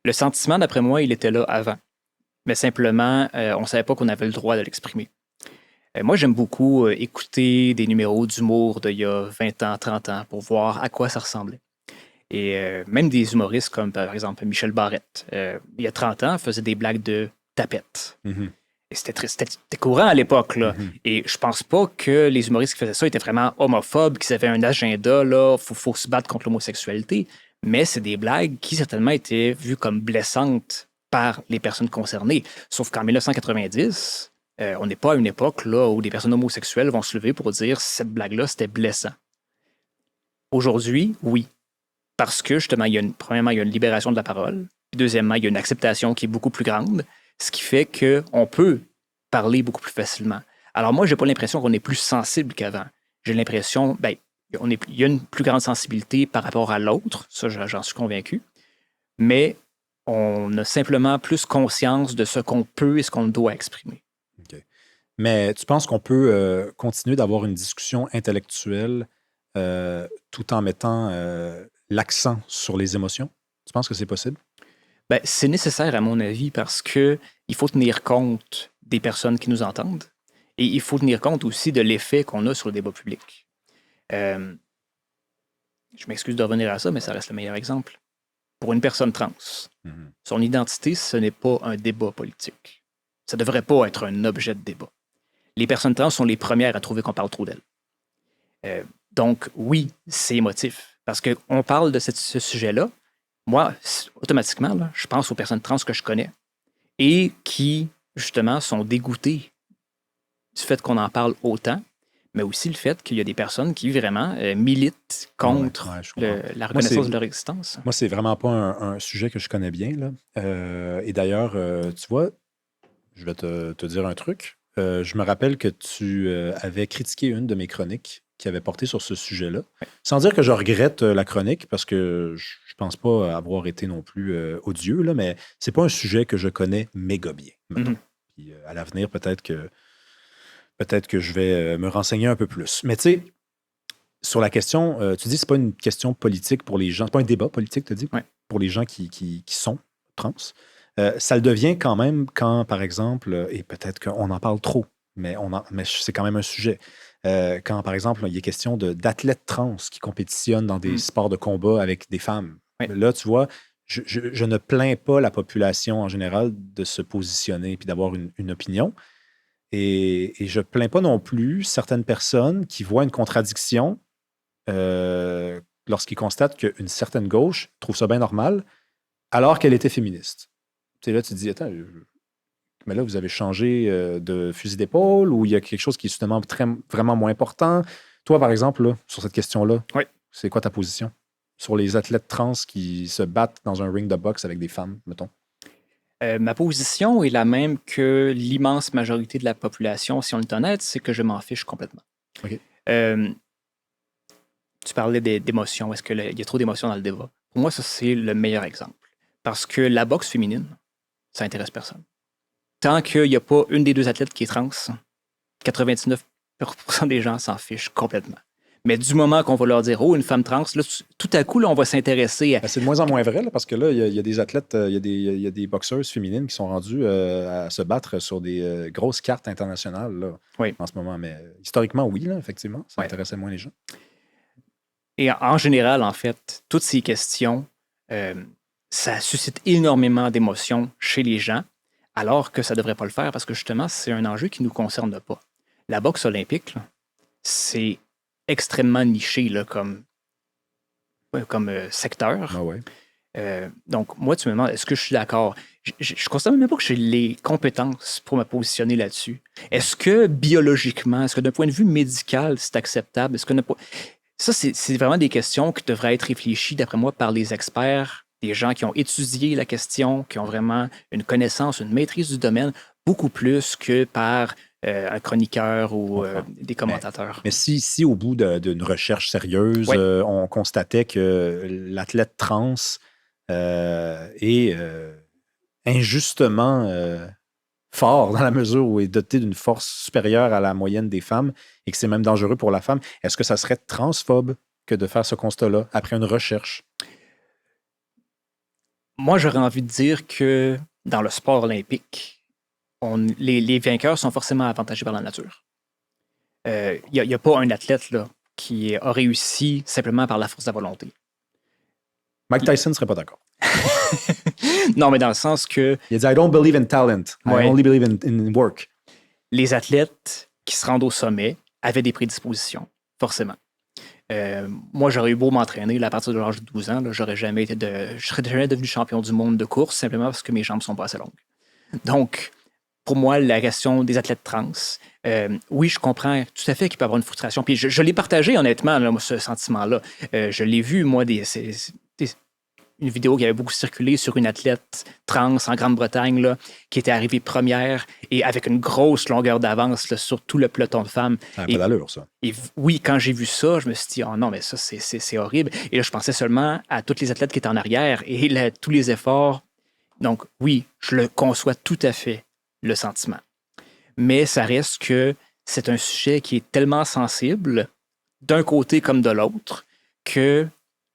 Le sentiment, d'après moi, il était là avant. Mais simplement, on ne savait pas qu'on avait le droit de l'exprimer. Moi, j'aime beaucoup écouter des numéros d'humour d'il y a 20 ans, 30 ans pour voir à quoi ça ressemblait. Et même des humoristes comme, par exemple, Michel Barrette, il y a 30 ans, faisait des blagues de tapette. Mm-hmm. Et c'était courant à l'époque, là. Mm-hmm. Et je pense pas que les humoristes qui faisaient ça étaient vraiment homophobes, qu'ils avaient un agenda, là, faut se battre contre l'homosexualité. Mais c'est des blagues qui, certainement, étaient vues comme blessantes par les personnes concernées. Sauf qu'en 1990, on n'est pas à une époque là, où des personnes homosexuelles vont se lever pour dire cette blague-là, c'était blessant. Aujourd'hui, oui. Parce que, justement, premièrement, il y a une libération de la parole. Puis deuxièmement, il y a une acceptation qui est beaucoup plus grande, ce qui fait qu'on peut parler beaucoup plus facilement. Alors moi, j'ai pas l'impression qu'on est plus sensible qu'avant. J'ai l'impression, il y a une plus grande sensibilité par rapport à l'autre, ça j'en suis convaincu, mais on a simplement plus conscience de ce qu'on peut et ce qu'on doit exprimer. Okay. Mais tu penses qu'on peut continuer d'avoir une discussion intellectuelle tout en mettant l'accent sur les émotions? Tu penses que c'est possible? C'est nécessaire, à mon avis, parce qu'il faut tenir compte des personnes qui nous entendent et il faut tenir compte aussi de l'effet qu'on a sur le débat public. Je m'excuse de revenir à ça, mais ça reste le meilleur exemple. Pour une personne trans, son identité, ce n'est pas un débat politique. Ça ne devrait pas être un objet de débat. Les personnes trans sont les premières à trouver qu'on parle trop d'elles. Donc, oui, c'est émotif. Parce qu'on parle de ce sujet-là. Moi, automatiquement, là, je pense aux personnes trans que je connais et qui, justement, sont dégoûtées du fait qu'on en parle autant, mais aussi le fait qu'il y a des personnes qui vraiment militent contre la reconnaissance de leur existence. Moi, c'est vraiment pas un sujet que je connais bien, là. Et d'ailleurs, tu vois, je vais te dire un truc. Je me rappelle que tu avais critiqué une de mes chroniques qui avait porté sur ce sujet-là. Ouais. Sans dire que je regrette la chronique, parce que je pense pas avoir été non plus odieux, là, mais c'est pas un sujet que je connais méga bien, mettons. Mhm. Puis, à l'avenir, peut-être que je vais me renseigner un peu plus. Mais tu sais, sur la question, tu dis que c'est pas une question politique pour les gens, c'est pas un débat politique, tu dis, Ouais. pour les gens qui sont trans. Ça le devient quand même quand, par exemple, et peut-être qu'on en parle trop, mais c'est quand même un sujet. Quand, par exemple, il y a question d'athlètes trans qui compétitionnent dans des sports de combat avec des femmes. Ouais. Là, tu vois, je ne plains pas la population en général de se positionner puis d'avoir une opinion. Et je ne plains pas non plus certaines personnes qui voient une contradiction lorsqu'ils constatent qu'une certaine gauche trouve ça bien normal alors qu'elle était féministe. Tu sais, là, tu te dis, attends, mais là, vous avez changé de fusil d'épaule ou il y a quelque chose qui est justement vraiment moins important. Toi, par exemple, là, sur cette question-là, Oui. c'est quoi ta position sur les athlètes trans qui se battent dans un ring de boxe avec des femmes, mettons? Ma position est la même que l'immense majorité de la population, si on est honnête, c'est que je m'en fiche complètement. OK. Tu parlais d'émotions. Est-ce qu'il y a trop d'émotions dans le débat? Pour moi, ça, c'est le meilleur exemple. Parce que la boxe féminine, ça intéresse personne. Tant qu'il n'y a pas une des deux athlètes qui est trans, 99% des gens s'en fichent complètement. Mais du moment qu'on va leur dire, oh, une femme trans, là, tout à coup, là, on va s'intéresser à... Ben, c'est de moins en moins vrai, là, parce que là, il y a des athlètes, il y a des boxeuses féminines qui sont rendues à se battre sur des grosses cartes internationales là, Oui. en ce moment. Mais historiquement, oui, là, effectivement, ça Ouais. intéressait moins les gens. Et en général, en fait, toutes ces questions, ça suscite énormément d'émotions chez les gens, alors que ça ne devrait pas le faire parce que justement, c'est un enjeu qui ne nous concerne pas. La boxe olympique, là, c'est extrêmement niché là, comme secteur. Ah ouais. Donc, moi, tu me demandes, est-ce que je suis d'accord? Je ne considère même pas que j'ai les compétences pour me positionner là-dessus. Est-ce que biologiquement, est-ce que d'un point de vue médical, c'est acceptable? Est-ce que ça, c'est vraiment des questions qui devraient être réfléchies, d'après moi, par les experts, des gens qui ont étudié la question, qui ont vraiment une connaissance, une maîtrise du domaine, beaucoup plus que par un chroniqueur ou des commentateurs. Mais si au bout d'une recherche sérieuse, Oui. On constatait que l'athlète trans est injustement fort dans la mesure où il est doté d'une force supérieure à la moyenne des femmes et que c'est même dangereux pour la femme, est-ce que ça serait transphobe que de faire ce constat-là après une recherche? Moi, j'aurais envie de dire que dans le sport olympique, les vainqueurs sont forcément avantagés par la nature. Il n'y a pas un athlète là, qui a réussi simplement par la force de la volonté. Mike Tyson ne serait pas d'accord. Non, mais dans le sens que... Il a dit « I don't believe in talent. Ouais. I only believe in work. » Les athlètes qui se rendent au sommet avaient des prédispositions, forcément. Moi, j'aurais eu beau m'entraîner là, à partir de l'âge de 12 ans, là, je serais jamais devenu champion du monde de course simplement parce que mes jambes sont pas assez longues. Donc, pour moi, la question des athlètes trans, oui, je comprends tout à fait qu'il peut y avoir une frustration. Puis je l'ai partagé, honnêtement, là, ce sentiment-là. Je l'ai vu, moi, une vidéo qui avait beaucoup circulé sur une athlète trans en Grande-Bretagne là, qui était arrivée première et avec une grosse longueur d'avance là, sur tout le peloton de femmes. Ça n'a pas d'allure, ça. Et oui, quand j'ai vu ça, je me suis dit, oh non, mais ça, c'est horrible. Et là, je pensais seulement à toutes les athlètes qui étaient en arrière et là, tous les efforts. Donc, oui, je le conçois tout à fait, le sentiment. Mais ça reste que c'est un sujet qui est tellement sensible, d'un côté comme de l'autre, que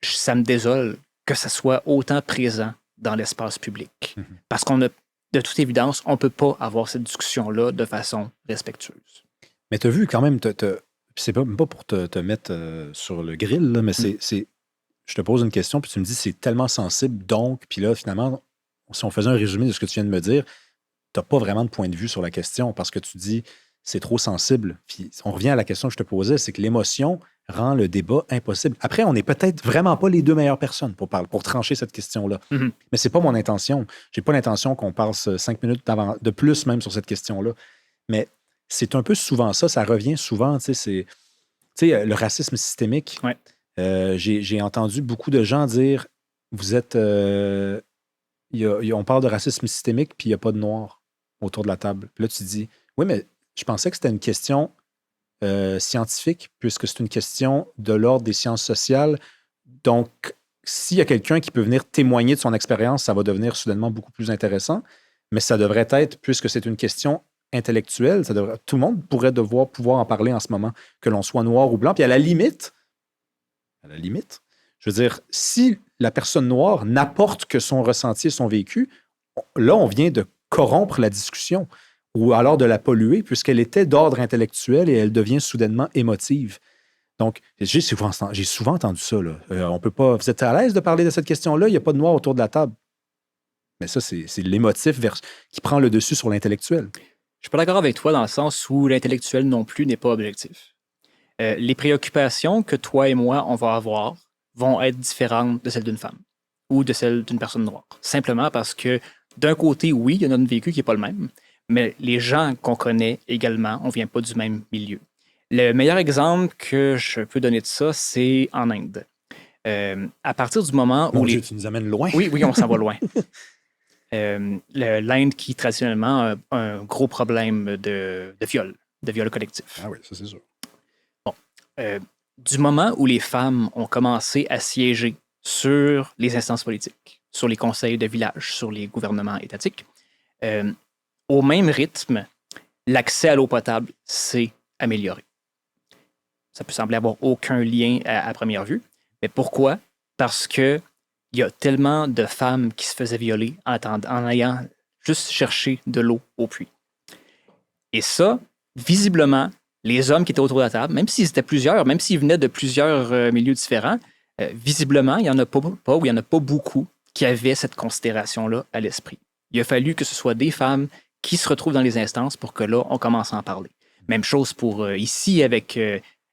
ça me désole que ça soit autant présent dans l'espace public. Mm-hmm. Parce qu'on a, de toute évidence, on ne peut pas avoir cette discussion-là de façon respectueuse. Mais tu as vu quand même, c'est pas pour te mettre sur le grill, là, mais je te pose une question, puis tu me dis c'est tellement sensible, donc, puis là, finalement, si on faisait un résumé de ce que tu viens de me dire, tu n'as pas vraiment de point de vue sur la question parce que tu dis c'est trop sensible. Puis on revient à la question que je te posais, c'est que l'émotion rend le débat impossible. Après, on n'est peut-être vraiment pas les deux meilleures personnes pour trancher cette question-là. Mhm. Mais c'est pas mon intention. J'ai pas l'intention qu'on passe 5 minutes de plus même sur cette question-là. Mais c'est un peu souvent ça. Ça revient souvent, tu sais, le racisme systémique. Ouais. J'ai entendu beaucoup de gens dire, vous êtes... on parle de racisme systémique, puis il n'y a pas de noirs autour de la table. Puis là, tu dis, oui, mais je pensais que c'était une question scientifique, puisque c'est une question de l'ordre des sciences sociales. Donc, s'il y a quelqu'un qui peut venir témoigner de son expérience, ça va devenir soudainement beaucoup plus intéressant. Mais ça devrait être, puisque c'est une question intellectuelle, tout le monde pourrait pouvoir en parler en ce moment, que l'on soit noir ou blanc. Puis à la limite, je veux dire, si la personne noire n'apporte que son ressenti et son vécu, là, on vient de corrompre la discussion ou alors de la polluer puisqu'elle était d'ordre intellectuel et elle devient soudainement émotive. Donc, j'ai souvent entendu ça. Là. On peut pas. Vous êtes à l'aise de parler de cette question-là? Il n'y a pas de noir autour de la table. Mais ça, c'est l'émotif qui prend le dessus sur l'intellectuel. Je suis pas d'accord avec toi dans le sens où l'intellectuel non plus n'est pas objectif. Les préoccupations que toi et moi, on va avoir vont être différentes de celles d'une femme ou de celles d'une personne noire. Simplement parce que d'un côté, oui, il y a notre vécu qui n'est pas le même, mais les gens qu'on connaît également, on ne vient pas du même milieu. Le meilleur exemple que je peux donner de ça, c'est en Inde. À partir du moment où... Dieu, tu nous amènes loin. Oui, on s'en va loin. L'Inde qui, traditionnellement, a un gros problème de viol collectif. Ah oui, ça c'est sûr. Bon. Du moment où les femmes ont commencé à siéger sur les instances politiques, sur les conseils de village, sur les gouvernements étatiques, au même rythme, l'accès à l'eau potable s'est amélioré. Ça peut sembler avoir aucun lien à première vue, mais pourquoi? Parce que il y a tellement de femmes qui se faisaient violer en ayant juste cherché de l'eau au puits. Et ça, visiblement, les hommes qui étaient autour de la table, même s'ils étaient plusieurs, même s'ils venaient de plusieurs milieux différents, visiblement, il n'y en a pas ou il n'y en a pas beaucoup qui avaient cette considération-là à l'esprit. Il a fallu que ce soit des femmes qui se retrouvent dans les instances pour que là, on commence à en parler. Même chose pour ici avec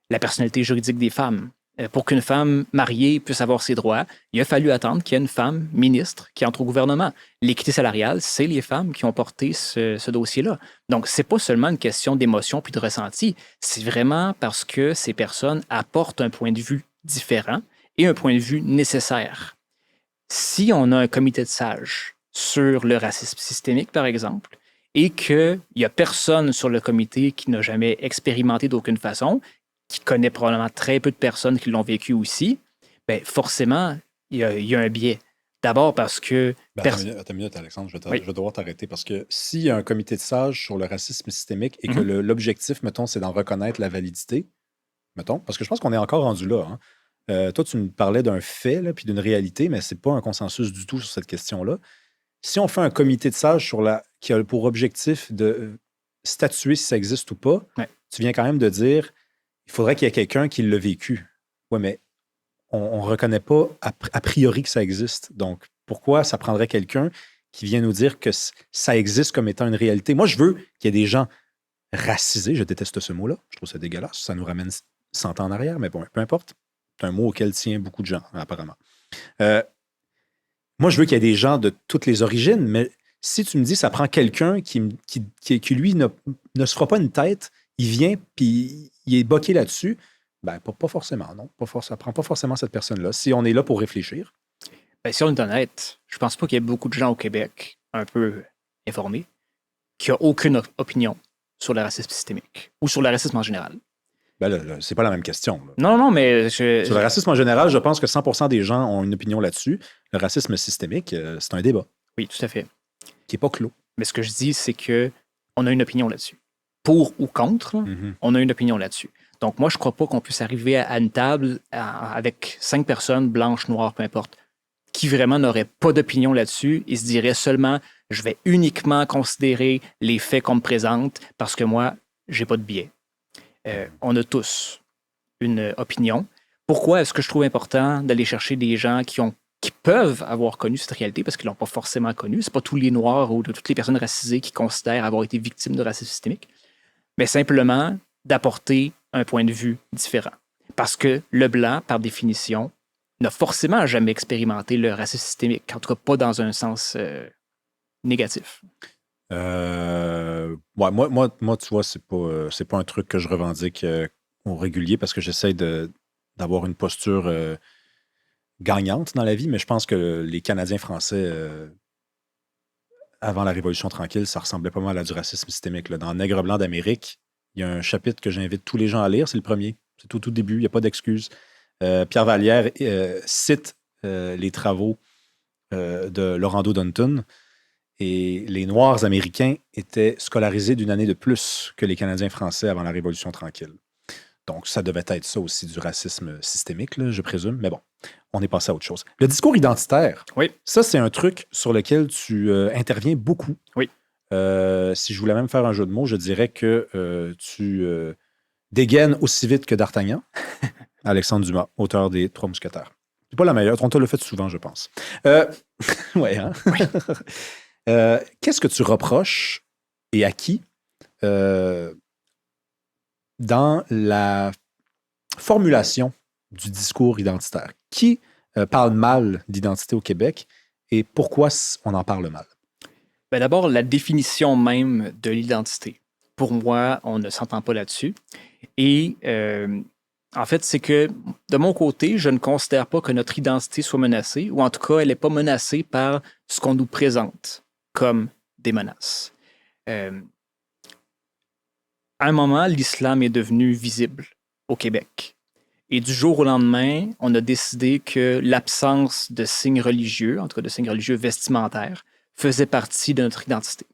la personnalité juridique des femmes. Pour qu'une femme mariée puisse avoir ses droits, il a fallu attendre qu'il y ait une femme ministre qui entre au gouvernement. L'équité salariale, c'est les femmes qui ont porté ce dossier-là. Donc, c'est pas seulement une question d'émotion puis de ressenti, c'est vraiment parce que ces personnes apportent un point de vue différent et un point de vue nécessaire. Si on a un comité de sages sur le racisme systémique, par exemple, et qu'il n'y a personne sur le comité qui n'a jamais expérimenté d'aucune façon, qui connaît probablement très peu de personnes qui l'ont vécu aussi, bien forcément, il y a un biais. D'abord parce que... Attends une minute, Alexandre, je vais devoir t'arrêter parce que s'il y a un comité de sages sur le racisme systémique et que l'objectif, mettons, c'est d'en reconnaître la validité, mettons, parce que je pense qu'on est encore rendu là. Hein. Toi, tu nous parlais d'un fait là, puis d'une réalité, mais c'est pas un consensus du tout sur cette question-là. Si on fait un comité de sages qui a pour objectif de statuer si ça existe ou pas, tu viens quand même de dire il faudrait qu'il y ait quelqu'un qui l'a vécu. Oui, mais on ne reconnaît pas a priori que ça existe. Donc, pourquoi ça prendrait quelqu'un qui vient nous dire que ça existe comme étant une réalité? Moi, je veux qu'il y ait des gens racisés. Je déteste ce mot-là. Je trouve ça dégueulasse. Ça nous ramène 100 ans en arrière, mais bon, peu importe. C'est un mot auquel tient beaucoup de gens, apparemment. Moi, je veux qu'il y ait des gens de toutes les origines, mais si tu me dis que ça prend quelqu'un qui lui, ne se fera pas une tête, il vient, puis il est boqué là-dessus, ben pas forcément, non. Ça ne prend pas forcément cette personne-là, si on est là pour réfléchir. Ben, si on est honnête, je pense pas qu'il y ait beaucoup de gens au Québec un peu informés qui n'ont aucune opinion sur le racisme systémique ou sur le racisme en général. Ben là, c'est pas la même question. Là. Non, mais... Sur le racisme en général, je pense que 100% des gens ont une opinion là-dessus. Le racisme systémique, c'est un débat. Oui, tout à fait. Qui n'est pas clos. Mais ce que je dis, c'est qu'on a une opinion là-dessus. Pour ou contre, on a une opinion là-dessus. Donc, moi, je ne crois pas qu'on puisse arriver à une table avec 5 personnes, blanches, noires, peu importe, qui vraiment n'auraient pas d'opinion là-dessus et se diraient seulement « je vais uniquement considérer les faits qu'on me présente parce que moi, je n'ai pas de biais ». On a tous une opinion. Pourquoi est-ce que je trouve important d'aller chercher des gens qui peuvent avoir connu cette réalité parce qu'ils ne l'ont pas forcément connue? Ce n'est pas tous les Noirs ou toutes les personnes racisées qui considèrent avoir été victimes de racisme systémique, mais simplement d'apporter un point de vue différent. Parce que le blanc, par définition, n'a forcément jamais expérimenté le racisme systémique, en tout cas pas dans un sens négatif. Moi, tu vois, c'est pas un truc que je revendique au régulier parce que j'essaie d'avoir une posture gagnante dans la vie, mais je pense que les Canadiens français, avant la Révolution tranquille, ça ressemblait pas mal à du racisme systémique. Là. Dans Nègre blanc d'Amérique, il y a un chapitre que j'invite tous les gens à lire, c'est le premier. C'est tout début, il n'y a pas d'excuse. Pierre Vallière cite les travaux de Laurando Dunton et les Noirs américains étaient scolarisés d'une année de plus que les Canadiens français avant la Révolution tranquille. Donc, ça devait être ça aussi du racisme systémique, là, je présume. Mais bon, on est passé à autre chose. Le discours identitaire, Oui. Ça, c'est un truc sur lequel tu interviens beaucoup. Oui. Si je voulais même faire un jeu de mots, je dirais que tu dégaines aussi vite que D'Artagnan. Alexandre Dumas, auteur des Trois Mousquetaires. C'est pas la meilleure. On te le fait souvent, je pense. Ouais, hein? Oui. Qu'est-ce que tu reproches et à qui dans la formulation du discours identitaire? Qui parle mal d'identité au Québec et pourquoi on en parle mal? Ben d'abord, la définition même de l'identité. Pour moi, on ne s'entend pas là-dessus. Et en fait, c'est que de mon côté, je ne considère pas que notre identité soit menacée, ou en tout cas, elle n'est pas menacée par ce qu'on nous présente comme des menaces. À un moment, l'islam est devenu visible au Québec. Et du jour au lendemain, on a décidé que l'absence de signes religieux, en tout cas de signes religieux vestimentaires, faisait partie de notre identité.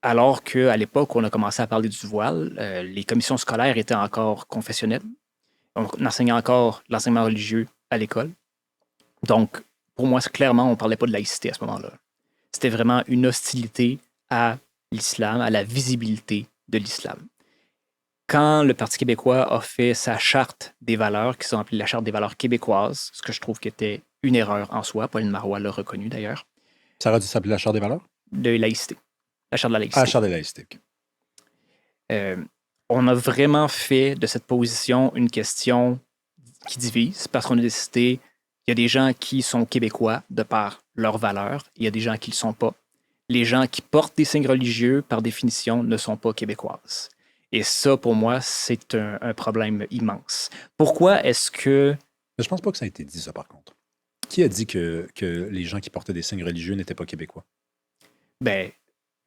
Alors qu'à l'époque où on a commencé à parler du voile, les commissions scolaires étaient encore confessionnelles. On enseignait encore l'enseignement religieux à l'école. Donc, pour moi, clairement, on ne parlait pas de laïcité à ce moment-là. C'était vraiment une hostilité à l'islam, à la visibilité de l'islam. Quand le Parti québécois a fait sa charte des valeurs, qui sont appelées la charte des valeurs québécoises, ce que je trouve qui était une erreur en soi, Pauline Marois l'a reconnu d'ailleurs. Ça aurait dû s'appeler la charte des valeurs? De laïcité. La charte de la laïcité. Ah, la charte des laïcités. On a vraiment fait de cette position une question qui divise parce qu'on a décidé il y a des gens qui sont québécois de par leurs valeurs, il y a des gens qui ne le sont pas. Les gens qui portent des signes religieux, par définition, ne sont pas québécoises. Et ça, pour moi, c'est un problème immense. Pourquoi est-ce que... Mais je pense pas que ça a été dit, ça, par contre. Qui a dit que les gens qui portaient des signes religieux n'étaient pas québécois? Ben,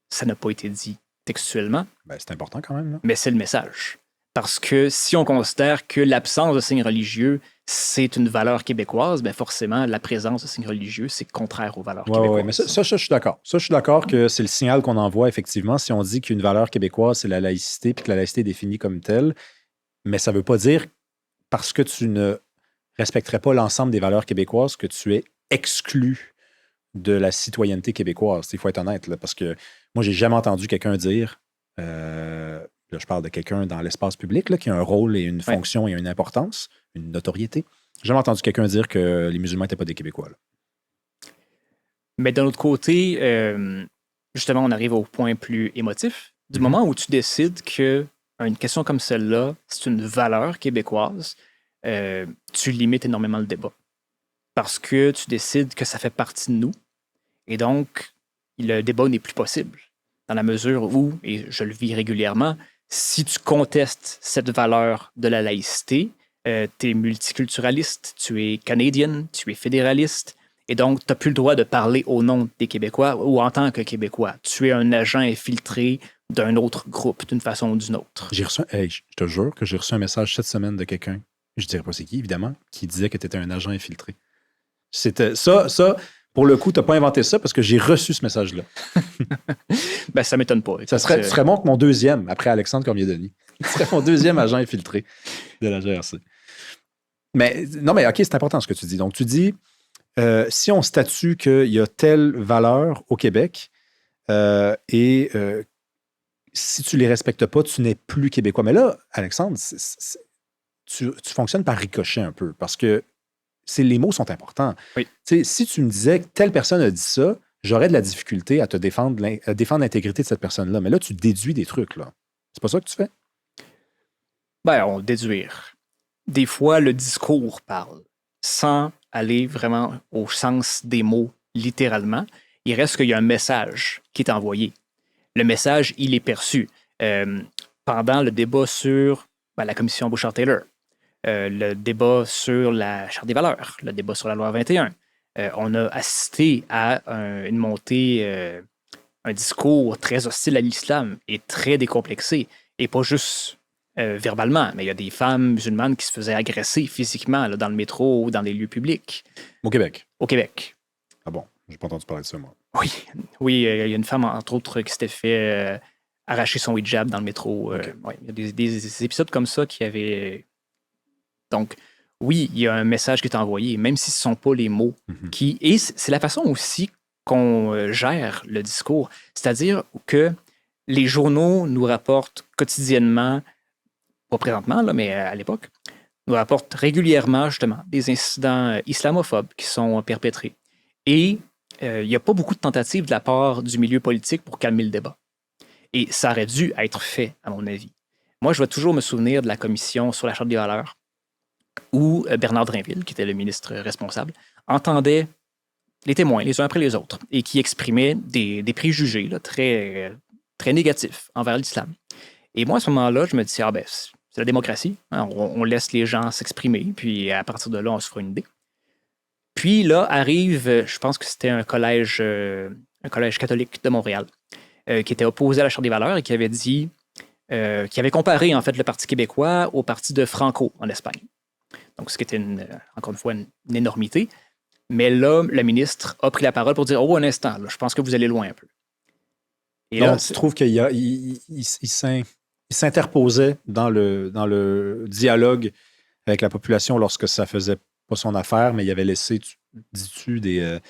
ça n'a pas été dit textuellement. Ben, c'est important quand même, là. Mais c'est le message. Parce que si on considère que l'absence de signes religieux, c'est une valeur québécoise, bien forcément, la présence de signes religieux, c'est contraire aux valeurs québécoises. Oui, mais ça, je suis d'accord. Ça, je suis d'accord que c'est le signal qu'on envoie, effectivement, si on dit qu'une valeur québécoise, c'est la laïcité, puis que la laïcité est définie comme telle. Mais ça ne veut pas dire, parce que tu ne respecterais pas l'ensemble des valeurs québécoises, que tu es exclu de la citoyenneté québécoise. Il faut être honnête, là, parce que moi, j'ai jamais entendu quelqu'un dire... là, je parle de quelqu'un dans l'espace public là, qui a un rôle et une fonction et une importance, une notoriété. J'ai jamais entendu quelqu'un dire que les musulmans n'étaient pas des Québécois. Là. Mais d'un autre côté, justement, on arrive au point plus émotif. Du moment où tu décides qu'une question comme celle-là, c'est une valeur québécoise, tu limites énormément le débat. Parce que tu décides que ça fait partie de nous. Et donc, le débat n'est plus possible. Dans la mesure où, et je le vis régulièrement, si tu contestes cette valeur de la laïcité, tu es multiculturaliste, tu es canadien, tu es fédéraliste, et donc tu n'as plus le droit de parler au nom des Québécois ou en tant que Québécois. Tu es un agent infiltré d'un autre groupe, d'une façon ou d'une autre. Je te jure que j'ai reçu un message cette semaine de quelqu'un, je ne dirais pas c'est qui, évidemment, qui disait que tu étais un agent infiltré. C'était ça, pour le coup, tu n'as pas inventé ça parce que j'ai reçu ce message-là. Ben, ça ne m'étonne pas. Ça serait bon que mon deuxième, après Alexandre Cormier-Denis, ce serait mon deuxième agent infiltré de la GRC. Mais OK, c'est important ce que tu dis. Donc, tu dis, si on statue qu'il y a telle valeur au Québec si tu ne les respectes pas, tu n'es plus québécois. Mais là, Alexandre, tu fonctionnes par ricochet un peu parce que les mots sont importants. Oui. Si tu me disais que telle personne a dit ça, j'aurais de la difficulté à défendre l'intégrité de cette personne-là. Mais là, tu déduis des trucs. Là. C'est pas ça que tu fais? Ben, on déduire. Des fois, le discours parle, sans aller vraiment au sens des mots littéralement. Il reste qu'il y a un message qui est envoyé. Le message, il est perçu. Pendant le débat sur la commission Bouchard-Taylor, le débat sur la Charte des valeurs, le débat sur la loi 21, on a assisté à une montée, un discours très hostile à l'islam et très décomplexé, et pas juste verbalement, mais il y a des femmes musulmanes qui se faisaient agresser physiquement là, dans le métro ou dans les lieux publics. Au Québec? Au Québec. Ah bon? J'ai pas entendu parler de ça, moi. Oui, il y a une femme, entre autres, qui s'était fait arracher son hijab dans le métro. Okay. Il y a des épisodes comme ça qui avaient... Donc, oui, il y a un message qui est envoyé, même si ce ne sont pas les mots qui... Et c'est la façon aussi qu'on gère le discours. C'est-à-dire que les journaux nous rapportent quotidiennement, pas présentement, là, mais à l'époque, nous rapportent régulièrement, justement, des incidents islamophobes qui sont perpétrés. Et il n'y a pas beaucoup de tentatives de la part du milieu politique pour calmer le débat. Et ça aurait dû être fait, à mon avis. Moi, je vais toujours me souvenir de la commission sur la Charte des valeurs où Bernard Drinville, qui était le ministre responsable, entendait les témoins, les uns après les autres, et qui exprimaient des préjugés là, très, très négatifs envers l'islam. Et moi, à ce moment-là, je me dis, ah ben, c'est la démocratie, hein, on laisse les gens s'exprimer, puis à partir de là, on se fera une idée. Puis là, arrive, je pense que c'était un collège catholique de Montréal, qui était opposé à la Charte des valeurs et qui avait dit, qui avait comparé en fait le Parti québécois au parti de Franco en Espagne. Donc, ce qui était encore une fois une énormité. Mais là, le ministre a pris la parole pour dire, oh, un instant, là, je pense que vous allez loin un peu. Et donc, tu trouves qu'il s'interposait dans le dialogue avec la population lorsque ça faisait pas son affaire, mais il avait laissé, dis-tu, des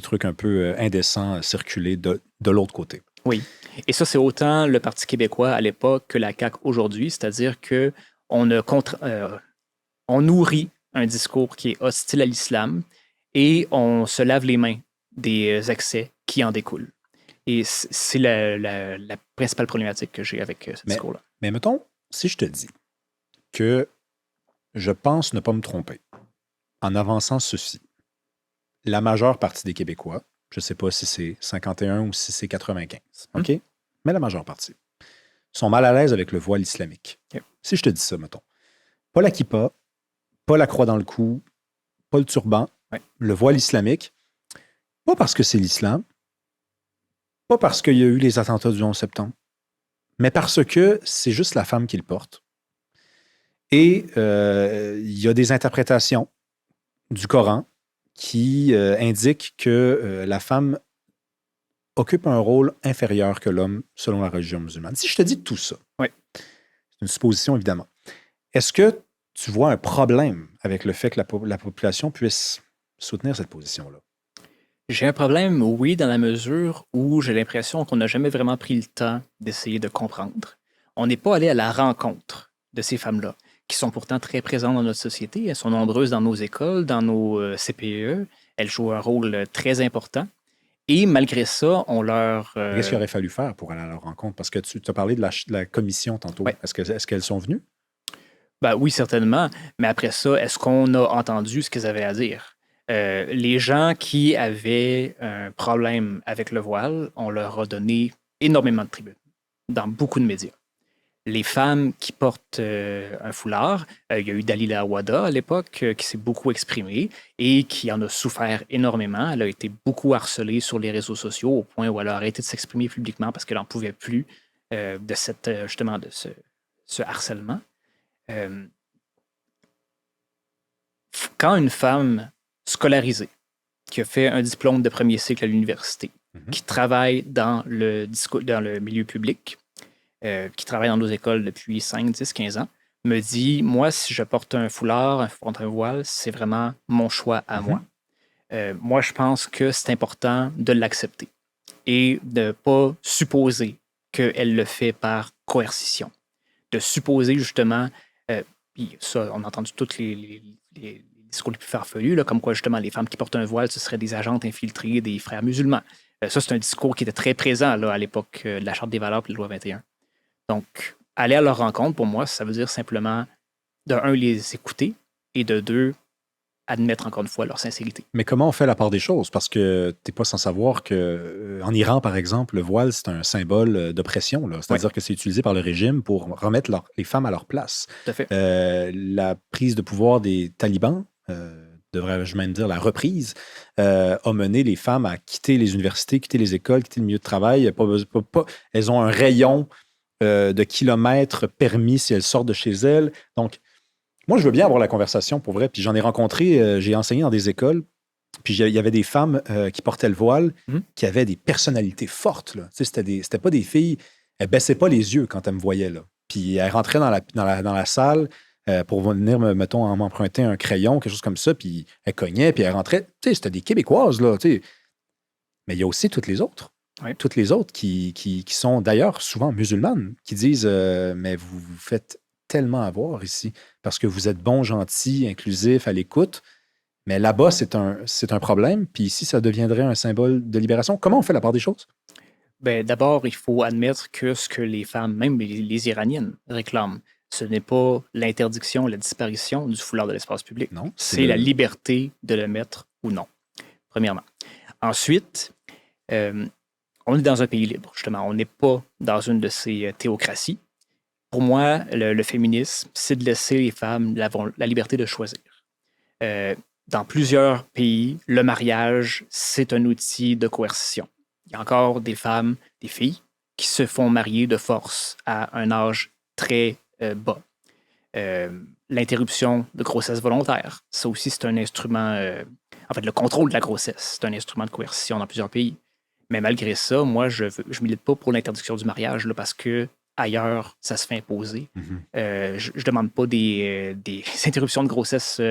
trucs un peu indécents circuler de l'autre côté. Oui. Et ça, c'est autant le Parti québécois à l'époque que la CAQ aujourd'hui, c'est-à-dire qu'on on nourrit un discours qui est hostile à l'islam et on se lave les mains des excès qui en découlent. Et c'est la principale problématique que j'ai avec ce discours-là. Mais mettons, si je te dis que je pense ne pas me tromper en avançant ceci, la majeure partie des Québécois, je ne sais pas si c'est 51 ou si c'est 95, OK? Mais la majeure partie, sont mal à l'aise avec le voile islamique. Okay. Si je te dis ça, mettons, pas la kippa, pas la croix dans le cou, pas le turban, le voile islamique, pas parce que c'est l'islam, pas parce qu'il y a eu les attentats du 11 septembre, mais parce que c'est juste la femme qui le porte. Et il y a des interprétations du Coran qui indiquent que la femme occupe un rôle inférieur que l'homme selon la religion musulmane. Si je te dis tout ça, c'est une supposition évidemment, est-ce que tu vois un problème avec le fait que la population puisse soutenir cette position-là? J'ai un problème, oui, dans la mesure où j'ai l'impression qu'on n'a jamais vraiment pris le temps d'essayer de comprendre. On n'est pas allé à la rencontre de ces femmes-là, qui sont pourtant très présentes dans notre société. Elles sont nombreuses dans nos écoles, dans nos CPE. Elles jouent un rôle très important. Et malgré ça, on leur... Qu'est-ce qu'il aurait fallu faire pour aller à leur rencontre? Parce que tu as parlé de la commission tantôt. Ouais. Est-ce qu'elles sont venues? Ben oui, certainement. Mais après ça, est-ce qu'on a entendu ce qu'elles avaient à dire? Les gens qui avaient un problème avec le voile, on leur a donné énormément de tribunes dans beaucoup de médias. Les femmes qui portent un foulard, il y a eu Dalila Awada à l'époque qui s'est beaucoup exprimée et qui en a souffert énormément. Elle a été beaucoup harcelée sur les réseaux sociaux au point où elle a arrêté de s'exprimer publiquement parce qu'elle n'en pouvait plus de ce harcèlement. Quand une femme scolarisée, qui a fait un diplôme de premier cycle à l'université, qui travaille dans le milieu public, qui travaille dans nos écoles depuis 5, 10, 15 ans, me dit, moi, si je porte un foulard, un voile, c'est vraiment mon choix à moi. Moi, je pense que c'est important de l'accepter et de ne pas supposer qu'elle le fait par coercition. De supposer justement, puis ça, on a entendu tous les discours les plus farfelus, là, comme quoi justement les femmes qui portent un voile, ce seraient des agentes infiltrées des frères musulmans. Ça, c'est un discours qui était très présent là, à l'époque de la Charte des valeurs et de la loi 21. Donc, aller à leur rencontre, pour moi, ça veut dire simplement, de un, les écouter, et de deux, admettre encore une fois leur sincérité. Mais comment on fait la part des choses? Parce que tu n'es pas sans savoir qu'en Iran, par exemple, le voile, c'est un symbole d'oppression. C'est-à-dire que c'est utilisé par le régime pour remettre les femmes à leur place. Tout à fait. La prise de pouvoir des talibans, devrais-je même dire la reprise, a mené les femmes à quitter les universités, quitter les écoles, quitter le milieu de travail. Elles ont un rayon de kilomètres permis si elles sortent de chez elles. Donc, moi, je veux bien avoir la conversation pour vrai. Puis j'en ai rencontré, j'ai enseigné dans des écoles. Puis il y avait des femmes qui portaient le voile, qui avaient des personnalités fortes. Là. Tu sais, c'était pas des filles, elles baissaient pas les yeux quand elles me voyaient. Là. Puis elles rentraient dans la salle pour venir, mettons, m'emprunter un crayon, quelque chose comme ça. Puis elles cognaient, puis elles rentraient. Tu sais, c'était des Québécoises, là. Tu sais. Mais il y a aussi toutes les autres. Oui. Toutes les autres qui sont d'ailleurs souvent musulmanes, qui disent mais vous vous faites tellement avoir ici parce que vous êtes bon, gentil, inclusif, à l'écoute. Mais là-bas, c'est un problème. Puis ici, ça deviendrait un symbole de libération. Comment on fait la part des choses? Ben, d'abord, il faut admettre que ce que les femmes, même les Iraniennes, réclament, ce n'est pas l'interdiction, la disparition du foulard de l'espace public. Non. C'est la liberté de le mettre ou non, premièrement. Ensuite, on est dans un pays libre, justement. On n'est pas dans une de ces théocraties. Pour moi, le féminisme, c'est de laisser les femmes la liberté de choisir. Dans plusieurs pays, le mariage, c'est un outil de coercition. Il y a encore des femmes, des filles, qui se font marier de force à un âge très bas. L'interruption de grossesse volontaire, ça aussi, c'est un instrument... en fait, le contrôle de la grossesse, c'est un instrument de coercition dans plusieurs pays. Mais malgré ça, moi, je milite pas pour l'interdiction du mariage là, parce que ailleurs, ça se fait imposer. Je ne demande pas des interruptions de grossesse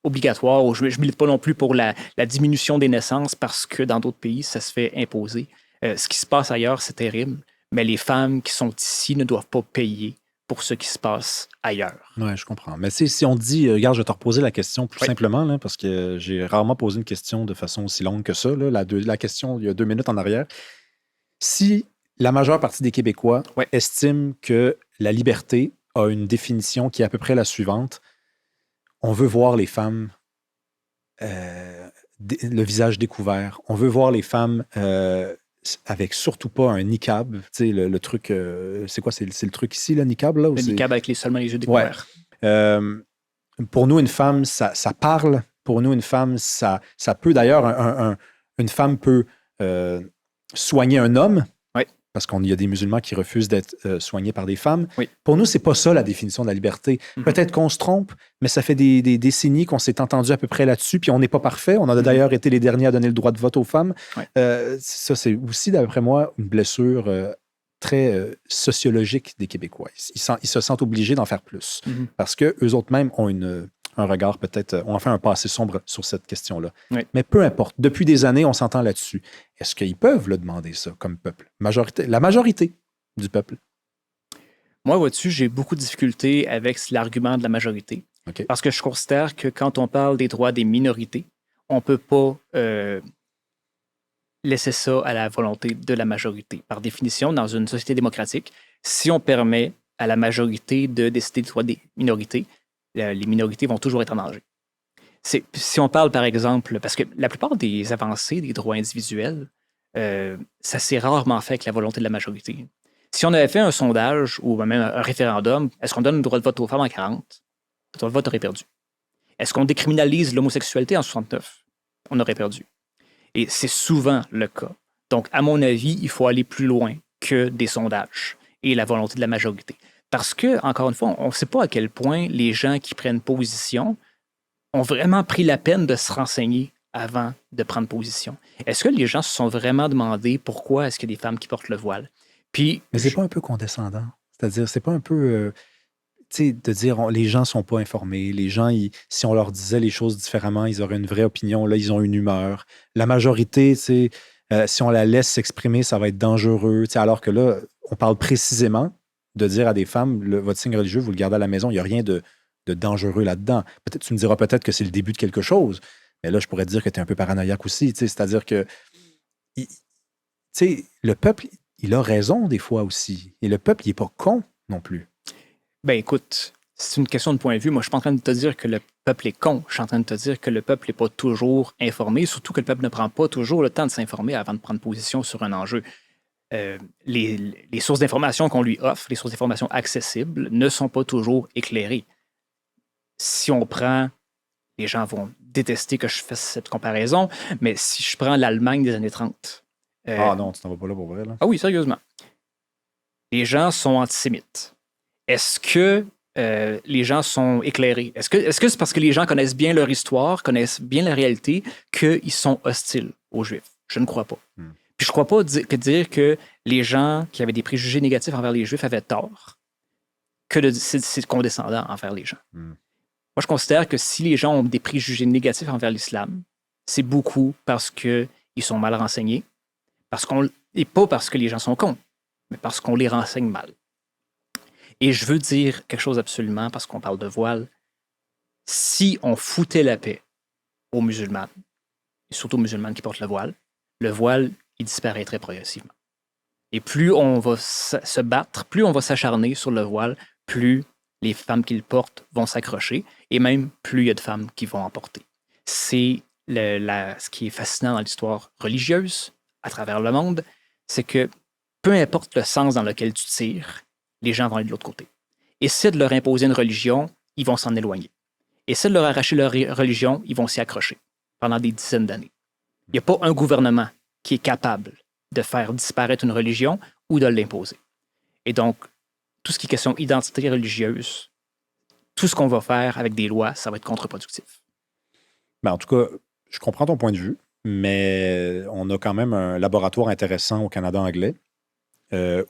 obligatoires. Ou je ne milite pas non plus pour la diminution des naissances parce que dans d'autres pays, ça se fait imposer. Ce qui se passe ailleurs, c'est terrible. Mais les femmes qui sont ici ne doivent pas payer pour ce qui se passe ailleurs. Oui, je comprends. Mais si on dit, regarde, je vais te reposer la question plus simplement, là, parce que j'ai rarement posé une question de façon aussi longue que ça. Là, la question, il y a 2 minutes en arrière. Si la majeure partie des Québécois estiment que la liberté a une définition qui est à peu près la suivante. On veut voir les femmes le visage découvert. On veut voir les femmes avec surtout pas un niqab. Tu sais, le truc, c'est quoi? C'est le truc ici, le niqab? Là, le niqab avec seulement les yeux découverts. Ouais. Pour nous, une femme, ça parle. Pour nous, une femme, ça peut d'ailleurs, une femme peut soigner un homme. Parce qu'il y a des musulmans qui refusent d'être soignés par des femmes. Oui. Pour nous, c'est pas ça la définition de la liberté. Peut-être qu'on se trompe, mais ça fait des décennies qu'on s'est entendu à peu près là-dessus, puis on n'est pas parfait. On a d'ailleurs été les derniers à donner le droit de vote aux femmes. Ça, c'est aussi, d'après moi, une blessure très sociologique des Québécois. Ils se sentent obligés d'en faire plus. Parce qu'eux autres mêmes ont un regard peut-être, ont fait un passé sombre sur cette question-là. Oui. Mais peu importe, depuis des années, on s'entend là-dessus. Est-ce qu'ils peuvent le demander, ça, comme peuple? La majorité du peuple. Moi, vois-tu, j'ai beaucoup de difficultés avec l'argument de la majorité. Okay. Parce que je considère que quand on parle des droits des minorités, on ne peut pas laisser ça à la volonté de la majorité. Par définition, dans une société démocratique, si on permet à la majorité de décider des droits des minorités, les minorités vont toujours être en danger. Si on parle, par exemple, parce que la plupart des avancées des droits individuels, ça s'est rarement fait avec la volonté de la majorité. Si on avait fait un sondage ou même un référendum, est-ce qu'on donne le droit de vote aux femmes en 40? Le droit de vote aurait perdu. Est-ce qu'on décriminalise l'homosexualité en 69? On aurait perdu. Et c'est souvent le cas. Donc, à mon avis, il faut aller plus loin que des sondages et la volonté de la majorité. Parce que, encore une fois, on ne sait pas à quel point les gens qui prennent position ont vraiment pris la peine de se renseigner avant de prendre position. Est-ce que les gens se sont vraiment demandé pourquoi est-ce qu'il y a des femmes qui portent le voile? Puis, mais c'est pas un peu condescendant? C'est-à-dire, c'est pas un peu... tu sais, de dire les gens sont pas informés. Les gens, si on leur disait les choses différemment, ils auraient une vraie opinion. Là, ils ont une humeur. La majorité, si on la laisse s'exprimer, ça va être dangereux. Alors que là, on parle précisément de dire à des femmes, votre signe religieux, vous le gardez à la maison, il n'y a rien de dangereux là-dedans. Peut-être, tu me diras peut-être que c'est le début de quelque chose, mais là, je pourrais te dire que tu es un peu paranoïaque aussi. C'est-à-dire que le peuple, il a raison des fois aussi. Et le peuple, il n'est pas con non plus. Ben écoute, c'est une question de point de vue. Moi, je suis pas en train de te dire que le peuple est con. Je suis en train de te dire que le peuple n'est pas toujours informé, surtout que le peuple ne prend pas toujours le temps de s'informer avant de prendre position sur un enjeu. Les sources d'information qu'on lui offre, les sources d'information accessibles, ne sont pas toujours éclairées. Si on prend, les gens vont détester que je fasse cette comparaison, mais si je prends l'Allemagne des années 30. Ah non, tu t'en vas pas là pour vrai, là. Ah oui, sérieusement. Les gens sont antisémites. Est-ce que les gens sont éclairés? Est-ce que c'est parce que les gens connaissent bien leur histoire, connaissent bien la réalité, qu'ils sont hostiles aux Juifs? Je ne crois pas. Puis je ne crois pas que dire que les gens qui avaient des préjugés négatifs envers les Juifs avaient tort, que c'est condescendant envers les gens. Moi, je considère que si les gens ont des préjugés négatifs envers l'islam, c'est beaucoup parce qu'ils sont mal renseignés, et pas parce que les gens sont cons, mais parce qu'on les renseigne mal. Et je veux dire quelque chose absolument, parce qu'on parle de voile. Si on foutait la paix aux musulmanes, et surtout aux musulmanes qui portent le voile, il disparaîtrait progressivement. Et plus on va se battre, plus on va s'acharner sur le voile, plus les femmes qui le portent vont s'accrocher, et même plus il y a de femmes qui vont en porter. C'est ce qui est fascinant dans l'histoire religieuse à travers le monde, c'est que peu importe le sens dans lequel tu tires, les gens vont aller de l'autre côté. Essaie de leur imposer une religion, ils vont s'en éloigner. Essaie de leur arracher leur religion, ils vont s'y accrocher pendant des dizaines d'années. Il n'y a pas un gouvernement qui est capable de faire disparaître une religion ou de l'imposer. Et donc, tout ce qui est question d'identité religieuse, tout ce qu'on va faire avec des lois, ça va être contre-productif. Ben, en tout cas, je comprends ton point de vue, mais on a quand même un laboratoire intéressant au Canada anglais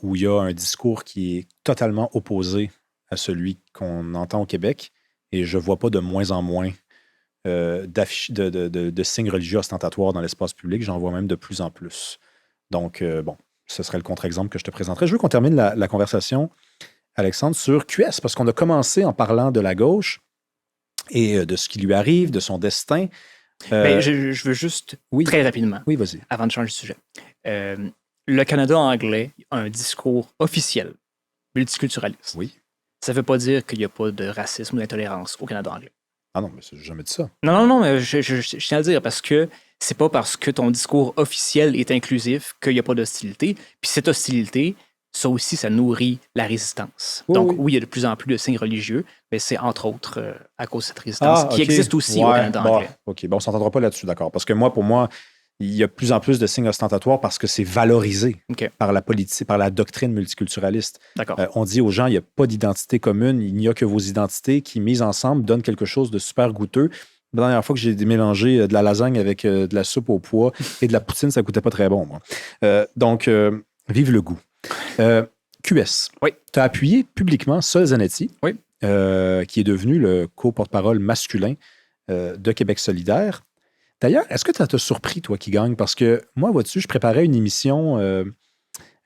où il y a un discours qui est totalement opposé à celui qu'on entend au Québec. Et je ne vois pas de moins en moins de signes religieux ostentatoires dans l'espace public. J'en vois même de plus en plus. Donc, bon, ce serait le contre-exemple que je te présenterai. Je veux qu'on termine la conversation, Alexandre, sur QS, parce qu'on a commencé en parlant de la gauche et de ce qui lui arrive, de son destin. Ben, je veux juste, très rapidement, vas-y. Avant de changer de sujet. Le Canada anglais a un discours officiel, multiculturaliste. Oui. Ça ne veut pas dire qu'il n'y a pas de racisme ou d'intolérance au Canada anglais. Ah non, mais j'ai jamais dit ça. Non, mais je tiens à le dire parce que c'est pas parce que ton discours officiel est inclusif qu'il n'y a pas d'hostilité. Puis cette hostilité, ça aussi, ça nourrit la résistance. Donc oui, il y a de plus en plus de signes religieux, mais c'est entre autres à cause de cette résistance qui existe aussi au Canada anglais. OK, bon, on ne s'entendra pas là-dessus, d'accord. Parce que pour moi, il y a de plus en plus de signes ostentatoires parce que c'est valorisé par la politique, par la doctrine multiculturaliste. D'accord. On dit aux gens, il n'y a pas d'identité commune, il n'y a que vos identités qui, mises ensemble, donnent quelque chose de super goûteux. La dernière fois que j'ai mélangé de la lasagne avec de la soupe au pois et de la poutine, ça ne coûtait pas très bon, moi. Donc, vive le goût. QS. Oui. Tu as appuyé publiquement Sol Zanetti, oui. Qui est devenu le co-porte-parole masculin de Québec solidaire. D'ailleurs, est-ce que ça t'a surpris, toi, qui gagne? Parce que moi, vois-tu, je préparais une émission